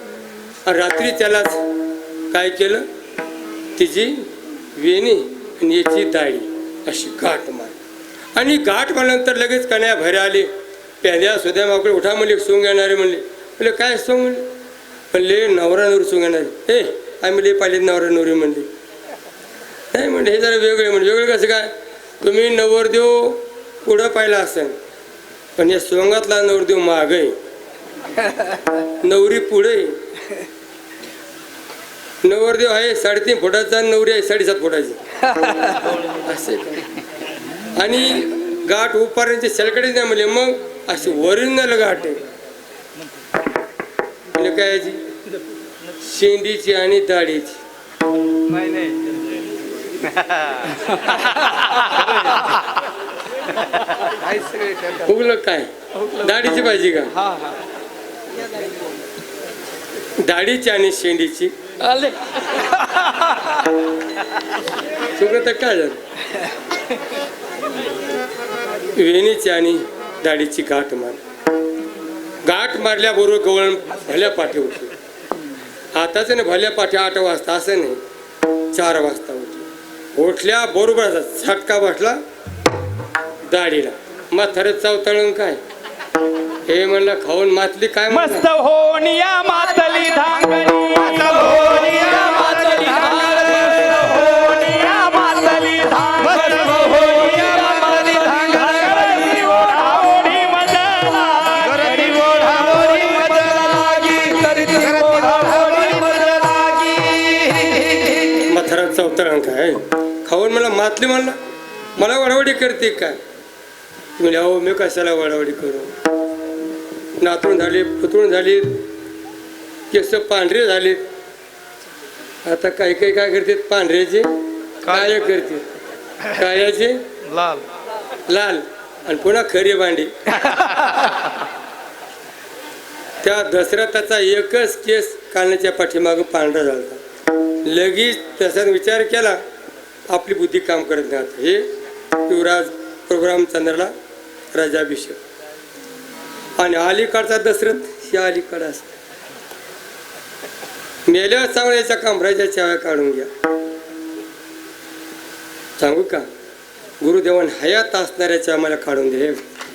आणि रात्री त्यालाच काय केलं, तिची वेणी आणि याची दाढी अशी गाठ मार, आणि गाठ मारल्यानंतर लगेच कन्या भरे आली. प्याद्या सुद्धा माकडे उठा म्हणले सोंग येणारे म्हणले. म्हणले काय सोंग म्हणले, म्हणले नवरा नवरी सोंग येणारे. हे आम्ही लय पाहिले नवरा नवरी म्हणले. नाही म्हणजे हे जरा वेगळे म्हणजे वेगळे कसं काय, तुम्ही नवरदेव पुढं पाहिला असेल पण या सोंगातला नवरदेव माग आहे, नवरी पुढे. नवरदेव आहे 3.5 फुटाचा, नवरी आहे 7.5 फुटाची असे. आणि गाठ उपारांचे सलकडे नाही म्हणले, मग अशी ओरिजिनल गाठ आहे. म्हणजे काय याची शेंडीची आणि दाढीची. फुगलं काय दाढीची पाहिजे का हा हा दाढीची आणि शेंडीची आले चुकलं तर काय झालं वेणीची आणि दाढीची गाठ मारल्याबरोबर गवळण भल्या पाठी होती आताच नाही भल्या पाठी 8 वाजता असं नाही 4 वाजता होती उठल्या बरोबर झटका बसला दाढीला म्हातारं चवतळून काय हे म्हणलं खाऊन मातली काय म्हणलं? मस्त होनिया मातली धांगणी होनिया मातली धांगणी होनिया मातली धांगणी होनिया मातली धांगणी ओढाओढी मजला करती ओढाओढी मजलागी करती ओढाओढी मजलागी म्हातारं चवतळून काय खाऊन मला मातली म्हणलं मला वडवडी करते काय म्हणजे अहो मी कशाला वडवडी करू नातून झाली पुतळून झाली केस पांढरे झाले आता काही काही काय करतात पांढऱ्याचे काळे करते काळ्याचे लाल लाल आणि पुन्हा खरी भांडी त्या दसऱ्याचा एकच केस काढण्याच्या पाठीमागं पांढरा झाला लगेच तसा विचार केला आपली बुद्धी काम करत नाही आता हे युवराज प्रोग्राम चंद्रला राजाभिषेक आणि अलीकडचा दसरथ हे अलीकडं असत मेल्यावर चांगल्याच्या कांबराच्या चाव्या काढून घ्या सांगू का गुरुदेवान हयात असणाऱ्याच्या आम्हाला काढून दे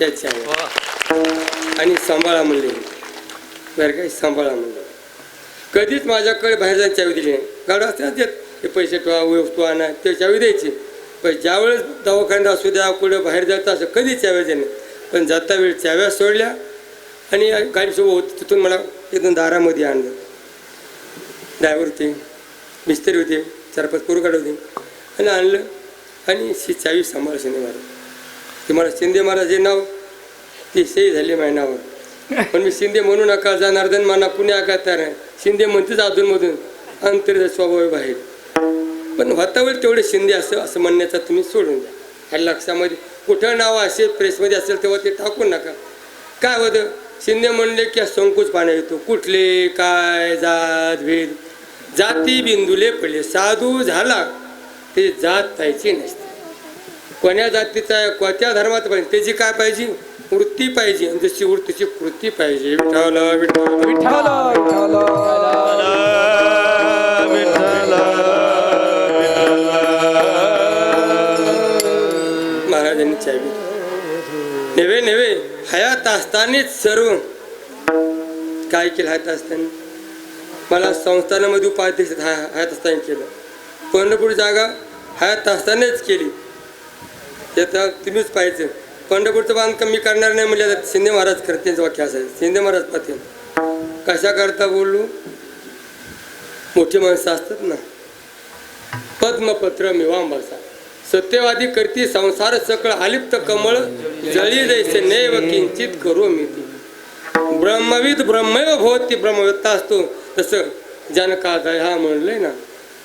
या चाव्या आणि सांभाळा म्हणले बरं काय सांभाळा म्हणले कधीच माझ्याकडे बाहेर जायची चावी दिली नाही गाडा असते देत हे पैसे ठेवा वस्तू आणा ते चावी द्यायची पण ज्यावेळेस दवाखान्यात असू द्या कुठं बाहेर जातं असं कधीच चाव्या देणे पण जाता वेळ चाव्या सोडल्या आणि गाडीसोबत होती तिथून मला एकदम दारामध्ये आणलं ड्रायव्हर होते मिस्त्री होते 4-5 पोरगाड होते आणि आणलं आणि चावी सांभाळ शिंदे महाराज ते मला शिंदे महाराज हे नाव ते सही झाले माझ्या नावावर पण मी शिंदे म्हणू नका जनार्दन माना पुणे आगातार आहे शिंदे म्हणतेच अधूनमधून अंतर स्वभाव बाहेर पण होतावेळ तेवढे शिंदे असं म्हणण्याचा तुम्ही सोडून द्या ह्या लक्षामध्ये कुठं नाव असेल प्रेसमध्ये असेल तेव्हा ते टाकू नका काय होतं शिंदे म्हणले की संकोच पाण्या येतो कुठले काय जात भेद जाती बिंदुले पडले साधू झाला ते जात पाहिजे नसते कोण्या जातीचा आहे कोणत्या धर्मात पाहिजे त्याची काय पाहिजे वृत्ती पाहिजे आणि जशी वृत्तीची कृती पाहिजे विठ्ठल विठ्ठल विठ्ठल महाराजांनी चावी नव्हे नव्हे हयात असतानाच सर्व काय केलं हयात असताना मला संस्थानामध्ये उपाध्यक्ष हयात असताना केलं पंढरपूर जागा हयात असतानाच केली त्यात तुम्हीच पाहिजे पंढरपूरचं बांधकाम मी करणार नाही म्हणजे शिंदे महाराज करते वाक्य असायचं शिंदे महाराज पाहते कशा करता बोललो मोठी माणसं असतात ना पद्मपत्र मिवांबासा सत्यवादी करती संसार सकळ आलिप्त कमळ जळी जैसे नैव किंचित करो मी ब्रह्मविद ब्रह्मैव भवती ब्रह्मवेत्ता असतो तसं जनका दया म्हणलंय ना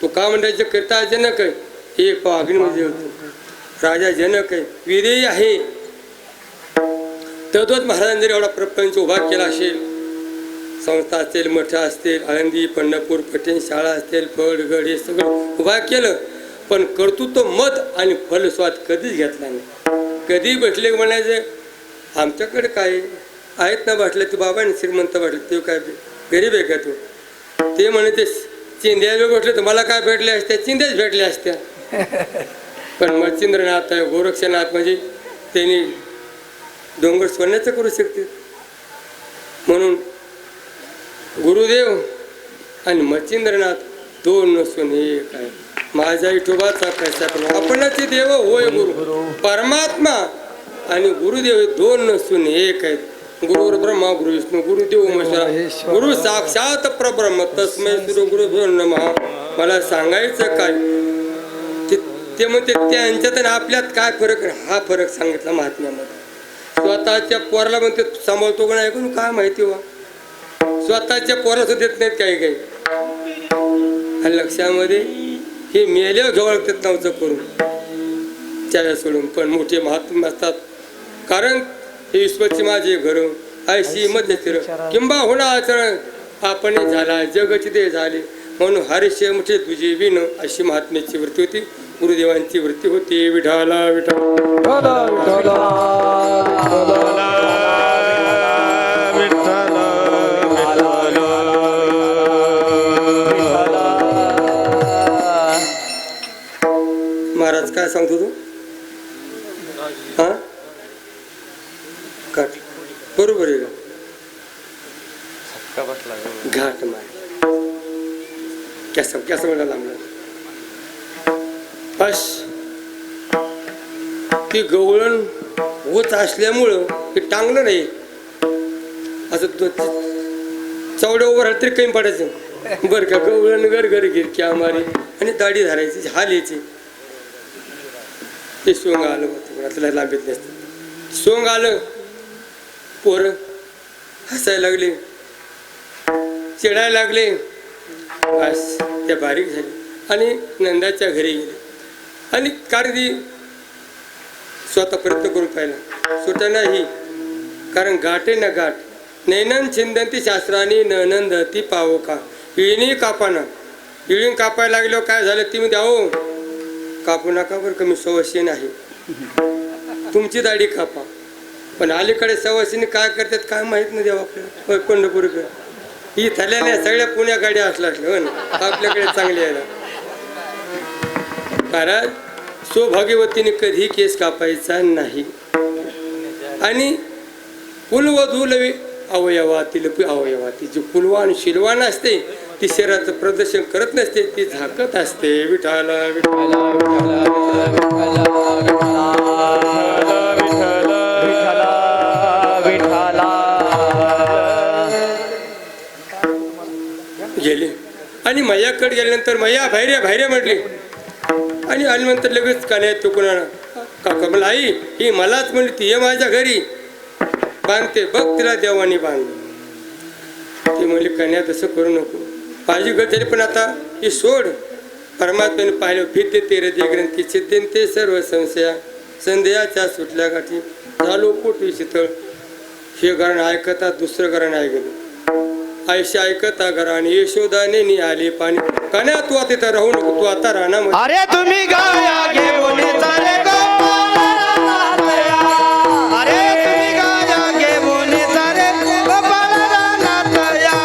तो का म्हणण्याचे करता जनक आहे हे अग्नीमध्ये होतो राजा जनक आहे विदेयी आहे तद्वत महाराजांनी जर एवढा प्रपंच उभा केला असेल संस्था असतील मठ असतील आळंदी पंढरपूर पटेन शाळा असतील फळगड हे सगळं उभा केलं पण कर्तृत्व मत आणि फलस्वाद कधीच घेतला नाही कधी बसले म्हणायचं आमच्याकडे काय आहेत ना बसले ते बाबांनी श्रीमंत बसले ते काय गरीब आहे का तू ते म्हणे ते चिंध्या बसले तर मला काय भेटले असत्या चिंध्याच भेटल्या असत्या पण मच्छिंद्रनाथ आहे गोरक्षनाथ म्हणजे त्यांनी डोंगर सोन्याचं करू शकते म्हणून गुरुदेव आणि मच्छिंद्रनाथ दोन नसून एक आहे माझा विठोबाचा कसा आपणच देव होय गुरु परमात्मा आणि गुरुदेव हे दोन नसून एक आहेत गुरु ब्रह्मा गुरु विष्णू गुरुदेव महेश्वरा गुरु साक्षात परब्रह्म तस्मै श्री गुरुभ्यो नमः मला सांगायचं काय ते म्हणते त्यांच्यात आणि आपल्यात काय फरक हा फरक सांगितला महात्म्यामध्ये स्वतःच्या पोराला म्हणते सांभाळतो का नाही ऐकून काय माहिती वा स्वतःच्या पोराचं देत नाहीत काही काही लक्षामध्ये हे मेल्यावर घवळतात नावचं करून त्याला सोडून. पण मोठे महात्मा असतात, कारण हे ईश्वरची माझे घर ऐशी मध्ये स्थिर किंवा होणा आचरण आपण झाला जगची ते झाले म्हणून हरिष्य मुठे तुझे विण अशी महात्म्याची वृत्ती होती. गुरुदेवांची वृत्ती होती. विठाला विठा महाराज काय सांगतो तू हा काट बरोबर आहे का घाट मार कॅस मला लांबला बस ती गवळण होत असल्यामुळं ते टांगलं नाही असं चवड्या उभं राहिलं तरी कमी पडायचं बरं का. गवळण घर गिरक्या मारी आणि दाढी धरायची हाल यायची. ते सोंग आलं होतं त्याला लांबीत नसतं. सोंग आलं पोरं हसायला लागले चिडायला लागले बस त्या बारीक झाली आणि नंदाच्या घरी गेले आणि कारदी स्वतः प्रयत्न करून पाहिला सुटा नाही. कारण गाठे ना गाठ नैनन छिंदंती शास्त्राने ननंद ती पावो का इळणी कापाना इळीन कापायला लागल्यावर काय झालं ती म्हणजे अहो कापू नका बरं कमी सवशीन आहे तुमची दाढी कापा. पण अलीकडे सवशीने काय करतात काय माहीत नाही देवा आपल्याला. पंढरपूरकडे ही थरल्याने सगळ्या पुण्या गाड्या असल्या हो ना आपल्याकडे चांगली आहे ना. कारण सौभाग्यवतीने कधी केस कापायचा नाही आणि कुलवधूल अवयवातील अवयवाती जी कुलवान शिलवान असते ती शरीराचं प्रदर्शन करत नसते ती झाकत असते. विठाला विठाला गेले आणि मैयाकडे गेल्यानंतर मैया बाहेर म्हटली आणि आल्यानंतर लगेच कान्या तो कोणाला काका मला आई ही मलाच म्हणली ती ये माझ्या घरी बांधते बघ तिला देवानी बांध. ती म्हणली कन्या तसं करू नको माझी घर झाली पण आता ही सोड. परमात्म्याने पाहिलं फिरते ते हृदय ग्रंथी छिद्देन ते सर्व संशया संदेहाच्या सुटल्या गाठी झालो पोटी शीतळ. हे गाणं ऐकतात दुसरं गाणं ऐकलं आयशी ऐकता घराने यशोदाने निघाले पाणी. कन्या तू आता तिथं राहू नको तू आता राहणार. अरे तुम्ही गाया घेऊन चाले अरे तुम्ही गाया घेऊन चाले गोपाल रानात या.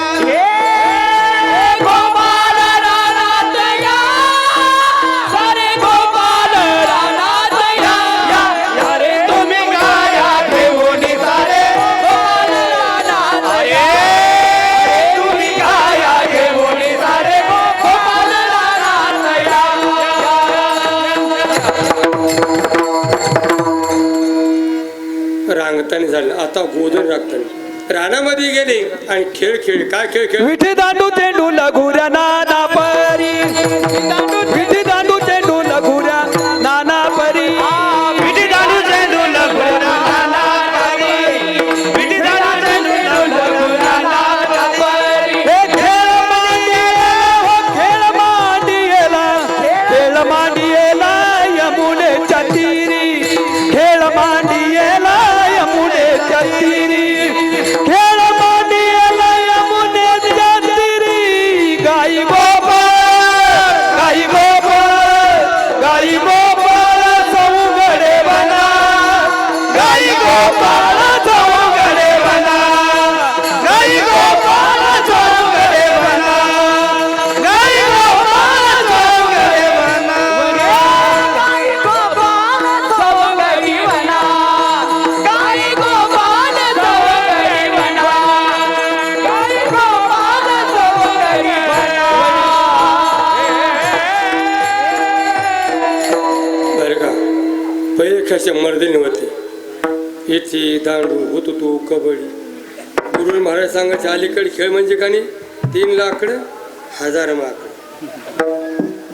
गोपाल रानात या सारे गोपाल रानात या अरे तुम्ही गाया घेऊन चाले गोपाल रानात या तुम्ही गाया घेऊन चाले गोपाल रानात या. रांगताना झालं आता गोधन राखताना रानामध्ये गेले आणि खेळ काय खेळ विठी दांडू चेंडू लगुऱ्या नाना परी विठी दांडू चेंडू लगुऱ्या नाना परी विठी दांडू चेंडू लगुऱ्या नाना परी विठी दांडू चेंडू लगुऱ्या नाना परी. हे खेळ मांडियेला यमुनेच्या तीरी खेळ मांडियेला यमुनेच्या तीरी खेळ मांडियेला यमुनेच्या तीरी. गाई गोपाळ चौगडे बना गाई गोपाळ चौगडे बना गाई गोपाळ चौगडे बना गाई गोपाळ चौगडे बना. गाई गोपाल चौगडी बना गाई गोपाल चौगडी बना गाई गोपाल चौगडी बना. बरं का पहिले कशा मर्दिनी होते याची दांडू होतो तो कबड्डी. गुरु महाराज सांगायचे अलीकडे खेळ म्हणजे का नाही 3 लाकडं 1000 माकडं.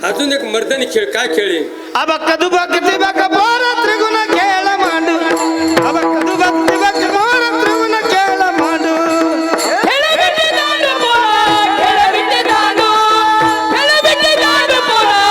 अजून एक मर्दानी खेळ काय खेळ आहे अबक दुबक दिबक बोर त्रिगुण खेळ मांडू अबक दुबक दिबक बोर त्रिगुण खेळ मांडू. खेळ बिट्टी दांडू पोरा खेळ बिट्टी दांडू खेळ बिट्टी दांडू पोरा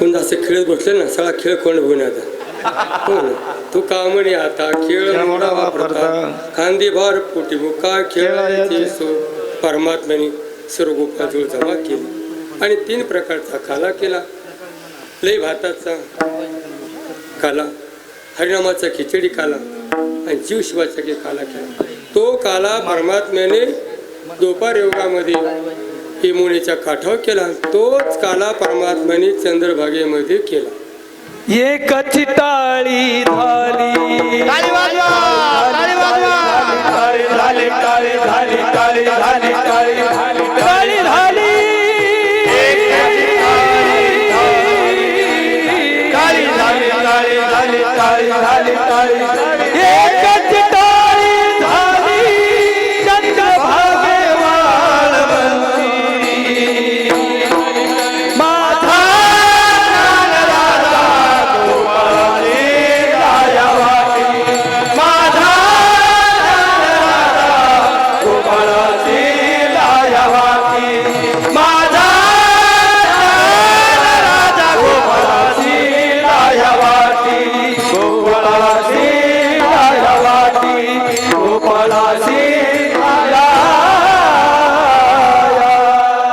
कोण असं खेळत बसले ना सगळा खेळ कोण होऊन आता हो ना तू का म्हणे आता खेळ मोडा वापरता खांदी भार पोटी मुका खेळायची सो परमात्म्याने सर्व गोपाजवळ जमा केली आणि 3 प्रकारचा काला केला लई भाताचा काला हरिनामाचा खिचडी काला आणि जीव शिवाचा काला केला तो काला परमात्म्याने दोपार योगामध्ये यमुनेच्या काठावर केला तोच काला परमात्म्याने चंद्रभागेमध्ये केला एकच टाळी झाली ताली वाजवा ताली वाजवा टाळी झाली टाळी झाली टाळी झाली टाळी झाली टाळी झाली ताली झाली ताली झाली टाळी झाली टाळी एकच टाळी झाली चंद्रभागे वाळवंती माझा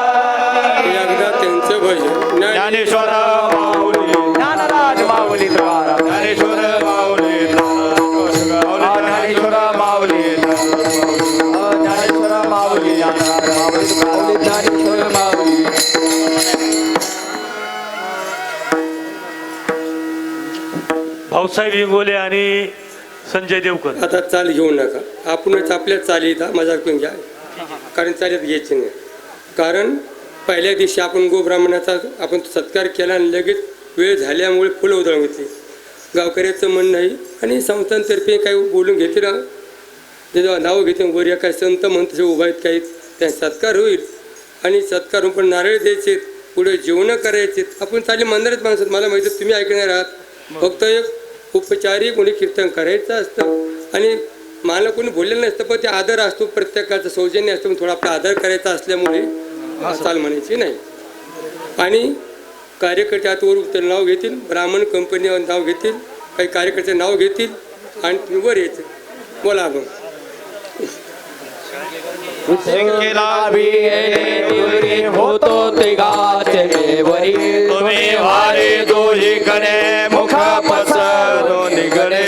एकदा त्यांचं भजन ज्ञानेश्वर माऊली ज्ञानराज माऊली तुकाराम ज्ञानेश्वर माऊली ज्ञानेश्वर माऊली ज्ञानेश्वर माऊली ज्ञानेश्वर माऊली भाऊसाहेब इंगोले आणि संजय देवकर. आता चाल घेऊ नका आपणच आपल्या चालीत मजा करून घ्या कारण चालीत घ्यायची नाही कारण पहिल्या दिवशी आपण गोब्राह्मणाचा आपण सत्कार केला आणि लगेच वेळ झाल्यामुळे फुलं उधळून घेतली गावकऱ्याचं म्हणणं नाही आणि संस्थांतर्फे काही बोलून घेते ना जेव्हा नाव घेते वर काही संत म्हणत उभा आहेत काही त्या सत्कार होईल आणि सत्कार होऊन पण नारळ द्यायचे पुढे जेवणं करायचे आपण चाली मंदिरात माणसात मला माहिती तुम्ही ऐकणार आहात फक्त एक उपचारी कोणी कीर्तन करायचं असतं आणि मला कोणी बोललेलं नसतं पण ते आदर असतो प्रत्येकाचं सौजन्य असतं थोडा आपला आदर करायचा असल्यामुळे चाल म्हणायची नाही आणि कार्यकर्ते आता वर नाव घेतील ब्राह्मण कंपनीवर नाव घेतील काही कार्यकर्ते नाव घेतील आणि तुम्ही वर यायचे बोला मग होतो ते गाचे वरी तुम्ही वारे दोहीकडे मुख पसरोनीकडे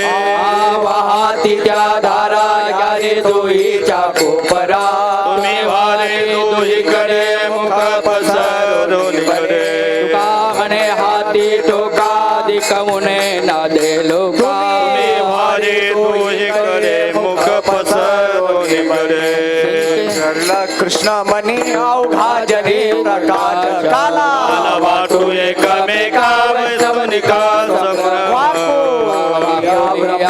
वाहती त्या धारा यारे दोहीच्या कोपरा तुम्ही वारे दोहीकडे मुख पसरोनीकडे तुका म्हणे हाती टोका दिकमुने ना दे लोका तुम्ही वारे दोहीकडे मुख पसरोनीकडे कृष्ण मनी अवघा जनी प्रकाश काला वाटू एकमेकाव समनिका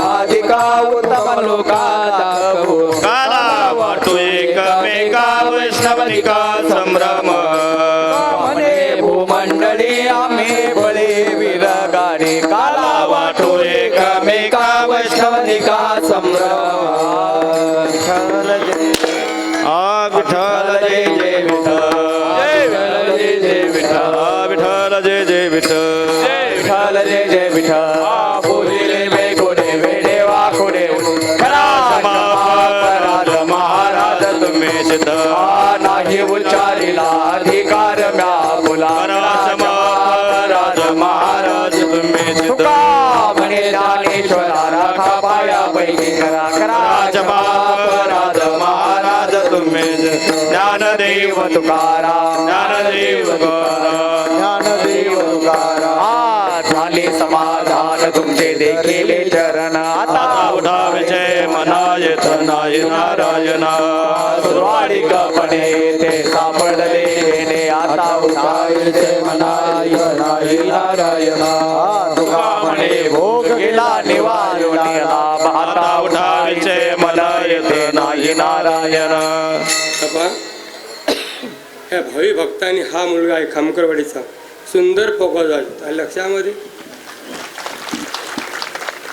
अधिका उत्तम लोका दाखवू काला वाटू एकमेका वैष्णवनिका संभ्रम म्हणे भूमंडळी आम्ही बळे विरगाने काला वाटू एकमेका वैष्णवनिका संभ्रम विठ्ठल जय जय विठ्ठल जय जय विठ्ठल विठ्ठल जय जय विठ्ठल जय जय विठ्ठल बोलिले वे कोडे वेडे वा कोडे महाराज महाराज तुम्ही सिद्ध नाही उच्चारिला अधिकार म्या बोला महाराज महाराज तुम्ही सिद्ध म्हणे ज्ञानेश्वरा राखा पाया पैकी करा राज महाराज महाराज तुम्ही ज्ञानदेव तुकाराम ज्ञानदेव ज्ञानदेव तुकाराम झाले समाधान तुमचे देखील चरण आता आता उठा विजय मनायत नाय नारायणा सुरवाडिकपणे ते सापडले ने आता उठायचे मनाय नारायणा तुका म्हणे भोग गेला निवारण आता उठा विजय मनायत नाय नारायण बाबा ह्या भावी भक्तांनी हा मुलगा आहे खामकरवाडीचा सुंदर पोकळ झाला लक्षामध्ये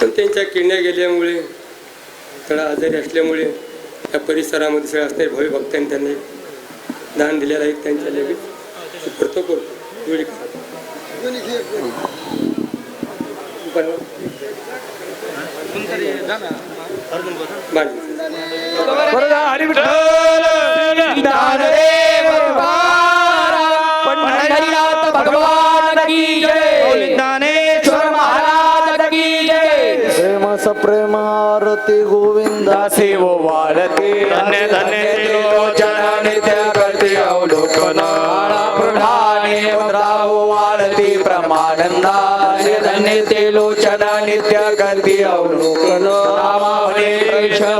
पण त्यांच्या किडण्या गेल्यामुळे थोडा आजारी असल्यामुळे या परिसरामध्ये सगळ्या असणारे भावी भक्तांनी त्यांनी दान दिलेलं आहे त्यांच्या लगेच करतो एवढी वरदा हरी विठ्ठल ज्ञानदेव पंढरीनाथ भगवान की जय ज्ञानेश्वर महाराज की जय प्रेम सप्रेम आरती गोविंदा सेव वाढते धन्य धन्य त्रिलोचन नित्य करते अवलोकन प्रधाने मुद्राव वाढते प्रमानंदा धन्य ते लोचन नित्य करते अवलोकन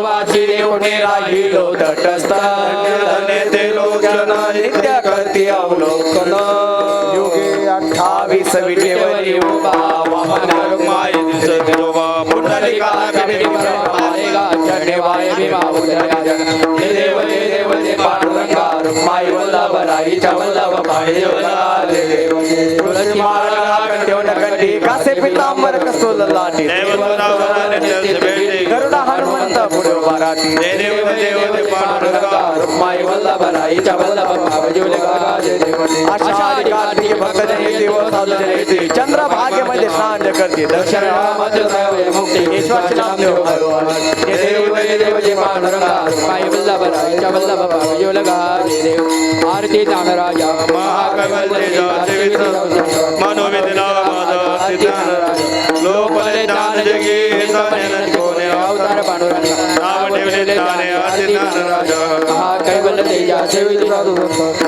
वासी देवने राहिलो तटस्थ धन्य ते लोचन नित्य करते अवलोकन योगे 28 विटेवरी उभा वामन रुमाई दिसत जोगा पुंडलिका चढेवाय भीमा उदया देव देव दे पांडुरंगा रुमाई वल्लभ राईच्या वल्लभ पाणी तुळशी माळा कंठ्योन कंठी कासे पितांबर कस्तूल लाटी गरुडा हनुमंत पुढे बाराती देव दे पांडुरंगा रुमाई वल्लभ राईच्या वल्लभ पाणी आषाढी कार्तिक भक्त देव साधुजनेती चंद्र भागेमध्ये स्नान करते दर्शन मुक्ती ईश्वर नाम देव देव पांडुरंगा रुमाई वल्लभ राईच्या वल्लभ पाणी आरती ज्ञानराजा महाकवल मनोविद्या लोकले ज्ञान जगी अवतार पांडुरंगा नाव ठेवले ज्ञाने आरती ज्ञानराजा महाकैवल्य तेजा सेवित साधू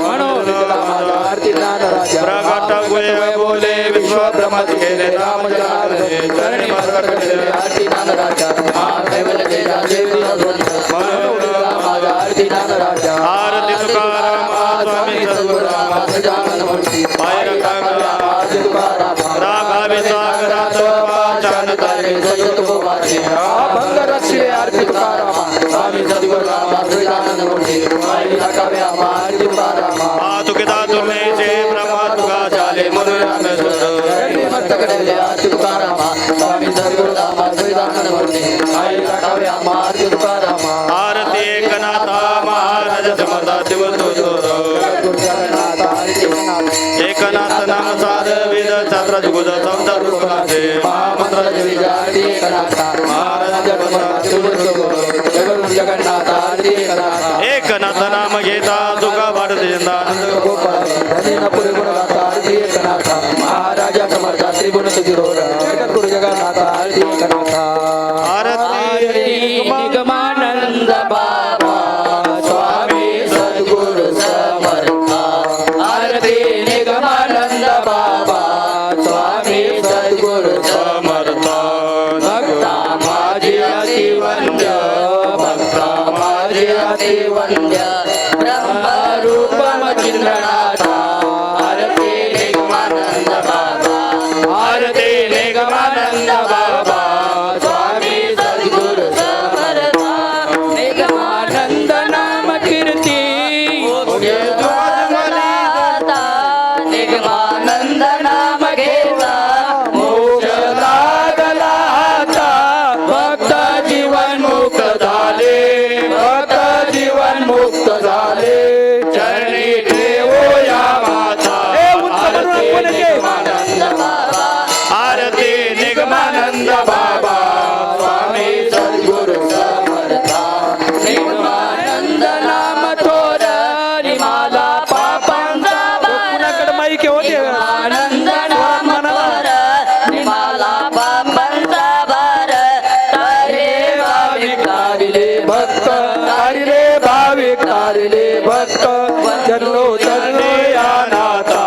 आरती ज्ञानराजा प्रगट गुणे बोले विश्व ब्रह्मति केले राम चरणी मस्तक केले आरती ज्ञानराजा महाकैवल्य तेजा सेवित साधू आरती ज्ञानराजा आरती तुकाराम स्वामी सद्गुराम सजानन मूर्ती पाय राघावे सागरात पाचान तारे भंग रक्षे आरती तुकारामा स्वामी सद्गुराम सजानन मूर्ती पाय राघावे आरती तुकारामा तुकिता तुम्हेचे ब्रह्मा तुका चाले मनुराम सुंदर मस्तक डले आरती तुकारामा स्वामी सद्गुराम सजानन मूर्ती पाय राघावे आरती तुकारामा आरती एकनाथा महाराज समर्था एकनाथ नाम सार वेद छात्र जुगुद समजा रूपनाथे महामंत्र एकनाथ नाम घेता तुका वाढते महाराजा समर्था त्रिगुण गुरु जगन्नाथ आरती एकनाथा आरती निगमानंद बाबा स्वामी सद्गुरु समर्था आरती निगमानंद बाबा स्वामी सद्गुरु समर्था भक्ता माझी अतिवंद्य भक्ता माझी अतिवंद्य ब्रह्मरूपम चिन्हनाथा आरती निगमानंद बाबा आरती निगमानंद बाबा स्वामी सद्गुरु समर्था निगमानंद नाम कीर्ती निगमानंद नाम घेता मोक्ष लागला आता भक्त जीवन मुक्त झाले भक्त जीवन मुक्त झाले चरणी ठेवो या माता आरती निगमानंद बाबा आरती निगमानंद बाबा स्वामी सद्गुरु समर्था निगमानंद नाम थोर निमाला पापांचा भार माईक होते आनंद नाम थोर निमाला पापांचा भार तारे भाविक तारिले भक्त तारिले भाविक तारिले भक्त चलो चलो या नाथा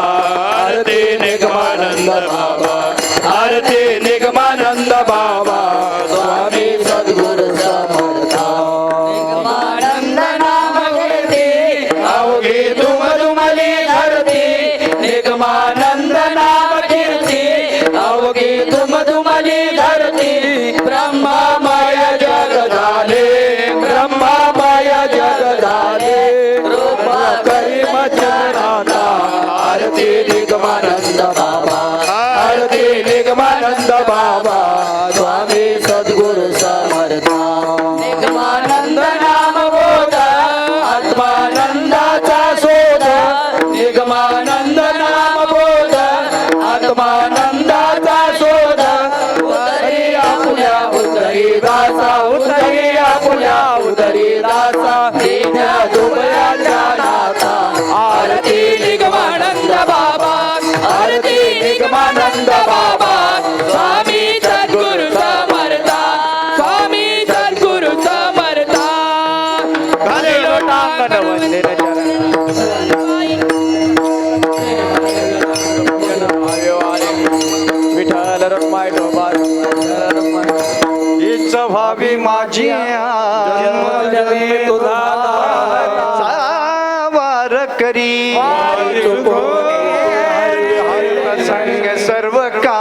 आरती निगमानंद बाबा आरती निगमानंद बाबा स्वामी सद्गुरु समर्था निगमानंद नाम घेते अवघी तुम तुमली धरती निगमानंद नाम कीर्ती अवघी तुम तुमली धरती ब्रह्मामय जग झाले ब्रह्मामय जग झाले रूप करीम चरणाता आरती निगमानंद बाबा आरती निगमानंद बाबा स्वामी सद्गुरु समर्था निगमानंद नाम बोध आत्मानंदाचा शोध निगमा आत्मानंद नाम बोध आत्मानंदाचा शोध उतरी आपुल्या उतरी दासा उतरी आपुल्या उतरी दासा दीन दुबळ्याच्या नाथा आरती निगमानंद बाबा आरती निगमानंद बाबा स्वामी सद्गुरु समर्था स्वामी सद्गुरु समर्था घाले लोटांगण वंदन विठ्ठल रखमाय डोबार हीच व्हावी माझी जन्मजन्मी तुझा वार करी संग सर्व का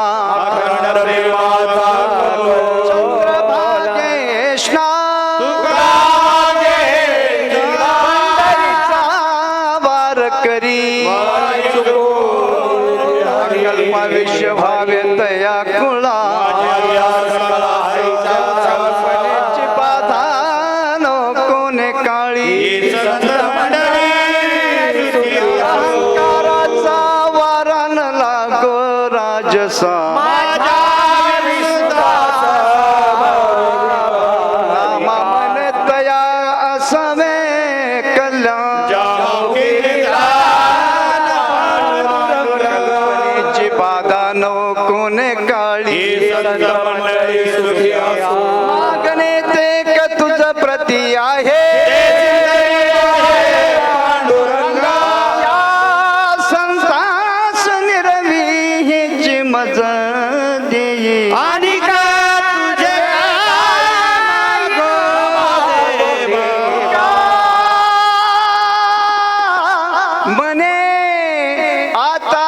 वार करी विश्व भावे तया कुळा कल्पनेची बाधा कोणे काळी अहंकाराचा वारान लागो राजसा रामा मन तया असवे कल्याण कल्पनेची बाधा कोणे काळी मागणे ते क तुझ प्रती आहे या संतास निरवी हिची मज देई आणि का तुझे मने आता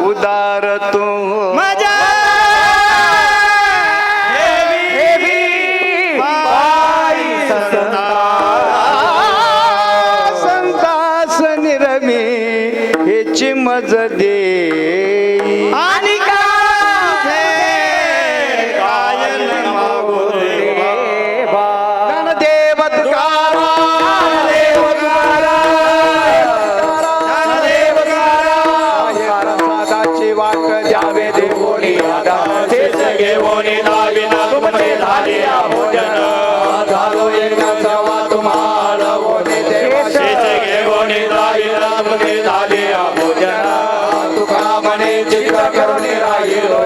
उदार तू संतास निरमी हेची मज दे आणि ज्ञानदेव सादाची वाट द्यावे देवोनी आदा तेच घेवोनी लाविना तुमचे झाले भोजन झालो एक सवा तुम्हाला ओने देवाचे घेवोनी लाविना तुमचे झाले भोजन तुका म्हणे चित्त करून राहिलो